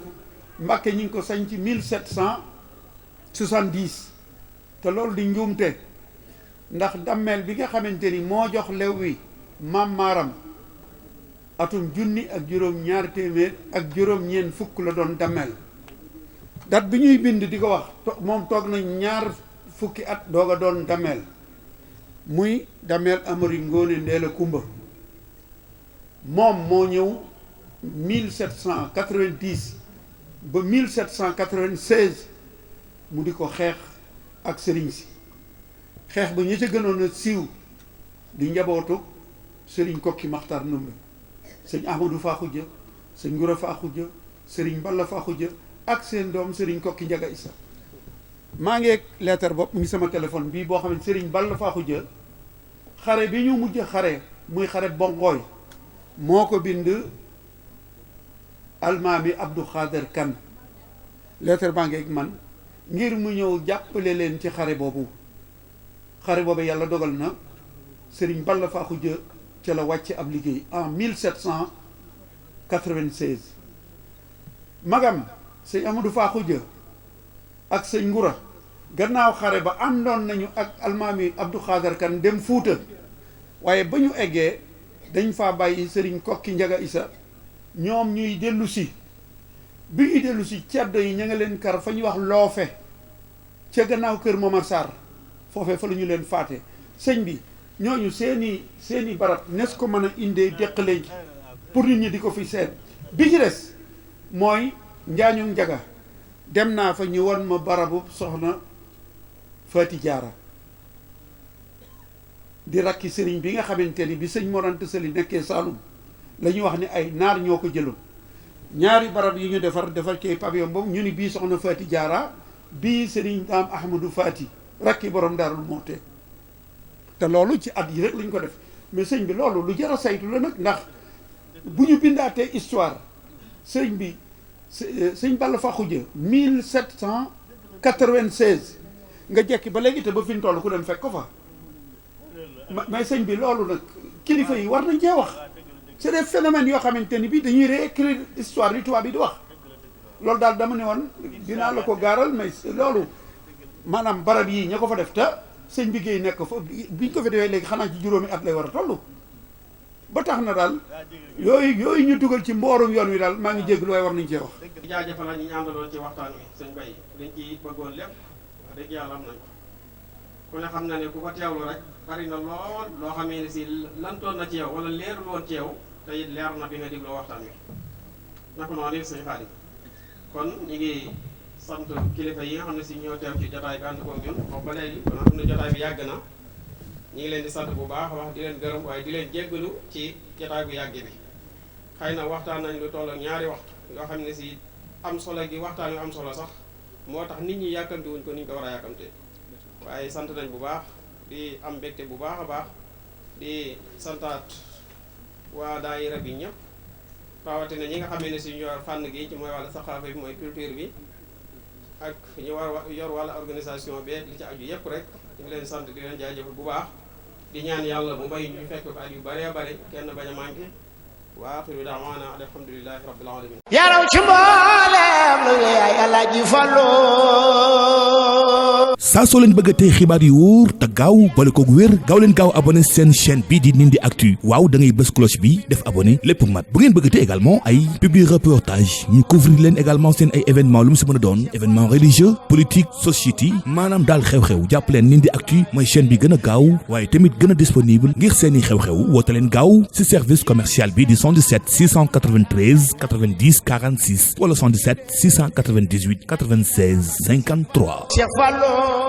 Mbàkke ñi ngi ko sañc 1770 te loolu di njuumte ndax Dameel bi nga xamante ni moo jox lew wi maam maaram atum junni ak juróom-ñaar téeméer ak juróom-ñeent fukk la doon Dameel dat bi ñuy bind di ko wax moom toog na ñaar fukki at doog a doon Dameel muy Dameel Amari Ngoone Ndeela Kumba moom moo ñëw 1790 ba 1796 mu di ko xeex ak sëriñ si xeex ba ñi ca gënoon a siiw di njabootu sëriñ Kokki Maxtar Ndumbe sëñ Ahmadou Faaxuja sëñ Ngura Faaxuja sëriñ Balla Faaxuja ak seen doom sëriñ Kokki Njaga Isa maa ngi leetar bopp mu ngi sama téléphone bii boo xam ne sëriñ Balla Faaxuja xare bi ñu mujj xare muy xare Bongooy moo ko bind almaami Abdou Khader Kan leetar baa ngi ak man ngir mu ñëw jàppale leen ci xare boobu yàlla dogal na sëriñ Balla Faaxuja ca la wàcc ab liggéey en 1796 magam sëñ Amadou Faaxuja ak sëñ Ngura gannaaw xare ba àndoon nañu ak almaami Abdou Khader Kan dem Fuuta waaye ba ñu eggee dañ faa bàyyi sëriñ Kokki Njaga Isa ñoom ñuy dellu si bi ñu dellu si ceddo yi ña nga leen kar fa ñu wax loofe ca gannaaw kër Momar Sarr foofee fa la ñu leen faate sëñ bi ñooñu seeni barab nes ko mën a indee déqalee ji pour nit ñi di ko fi seet bi ci des mooy njaañu njaga dem naa fa ñu won ma barabu soxna Faati Jaara di rakki sëriñ bi nga xamante ni bi sëñ Mor Anta Sali nekkee Saalum la ñu wax ni ay naar ñoo ko jëloon ñaari barab yi ñu defar ci pavillon boobu ñu ni bii soxna Faati Jaara bii sëriñ Daam Ahmadou Faati rakki borom Daarul Muxti te loolu ci at yi rek lañ ko def mais sëñ bi loolu lu jar a saytu la nag ndax bu ñu bindaatee histoire sëñ bi sëñ Balla Fakhuja 1796 nga jekki ba léegi te ba fi ñu toll ku dem fekk ko fa mais sëñ bi loolu nag kilifa yi war nañ cee wax c'est des phénomènes yoo xamante ni bi dañuy réécrire histoire li tubaab bi di wax loolu daal dama ne woon dinaa la ko gaaral mais loolu maanaam barab yii ña ko fa def te sëñ bi Géey nekk fa biñ ko fi defee léegi xanaa ci juróomi at lay war a toll ba tax na daal yooyu ñu dugal ci mboorum yoon wi daal maa ngi jégg lu waaye war nañ cee wax jaajëfal la ñu àndaloon ci waxtaan wi sëñ Bay liñ ci bëggoon lépp wax dëgg yàlla am nañ ko ku ne xam na ne ku ko teewlu rek bari na lool loo xamee ne si lantoon na ci yow wala leerul woon ci yow te it leer na bi nga dégloo waxtaan wi naka noonu it sëñ Xaadim kon ñu ngi sant kilifa yi nga xam ne si ñoo teew ci jotaay bi ànd koog ñun boobu ba léegi kon xam ne jotaay bi yàgg na ñu ngi leen di sant bu baax wax di leen gërëm waaye di leen jéggalu ci jotaay bu yàgg bi xëy na waxtaan nañ lu toll ak ñaari waxtu yoo xam ne si am solo gi waxtaan yu am solo sax moo tax nit ñi yàkkamti wuñ ko ni ñu ko war a yàkkamte waaye sant nañ bu baax di am mbégte bu baax a baax di santaat waa daayira bi ñëpp rawatina ñi nga xam ne si ñu yor fànn gi ci mooy wàllu saxaafa bi mooy culture bi ak ñu war yor wàllu organisation bi li ci aju yëpp rek di leen sant di leen jaajëfal bu baax di ñaan yàlla mu bay ñu fekk ko at yu bëree bëri kenn bañ a manqué wa axiru da'waana alhamdulillahi rabbil alamin yaraw ci mboolem lu yaay Alaaji Fallu saa soo leen bëgg a tey xibaar yu wóor te gaaw bale koog wér gaaw leen gaaw abonné seen chaîne bii di Ndindy Actu waaw da ngay bës cloche bi def abonné lépp mat bu ngeen bëgg a tey également ay publi reportage ñu couvrir leen également seen ay événement lu mu si mën a doon événement religieux politique société maanaam daal xew-xew jàpp leen Ndindy Actu mooy chaîne bi gën a gaaw waaye tamit gën a disponible ngir seeni xew-xew woote leen gaaw si service commercial bi di 77 693 90 46 wala 77 698 96 53. Cheikh Fallu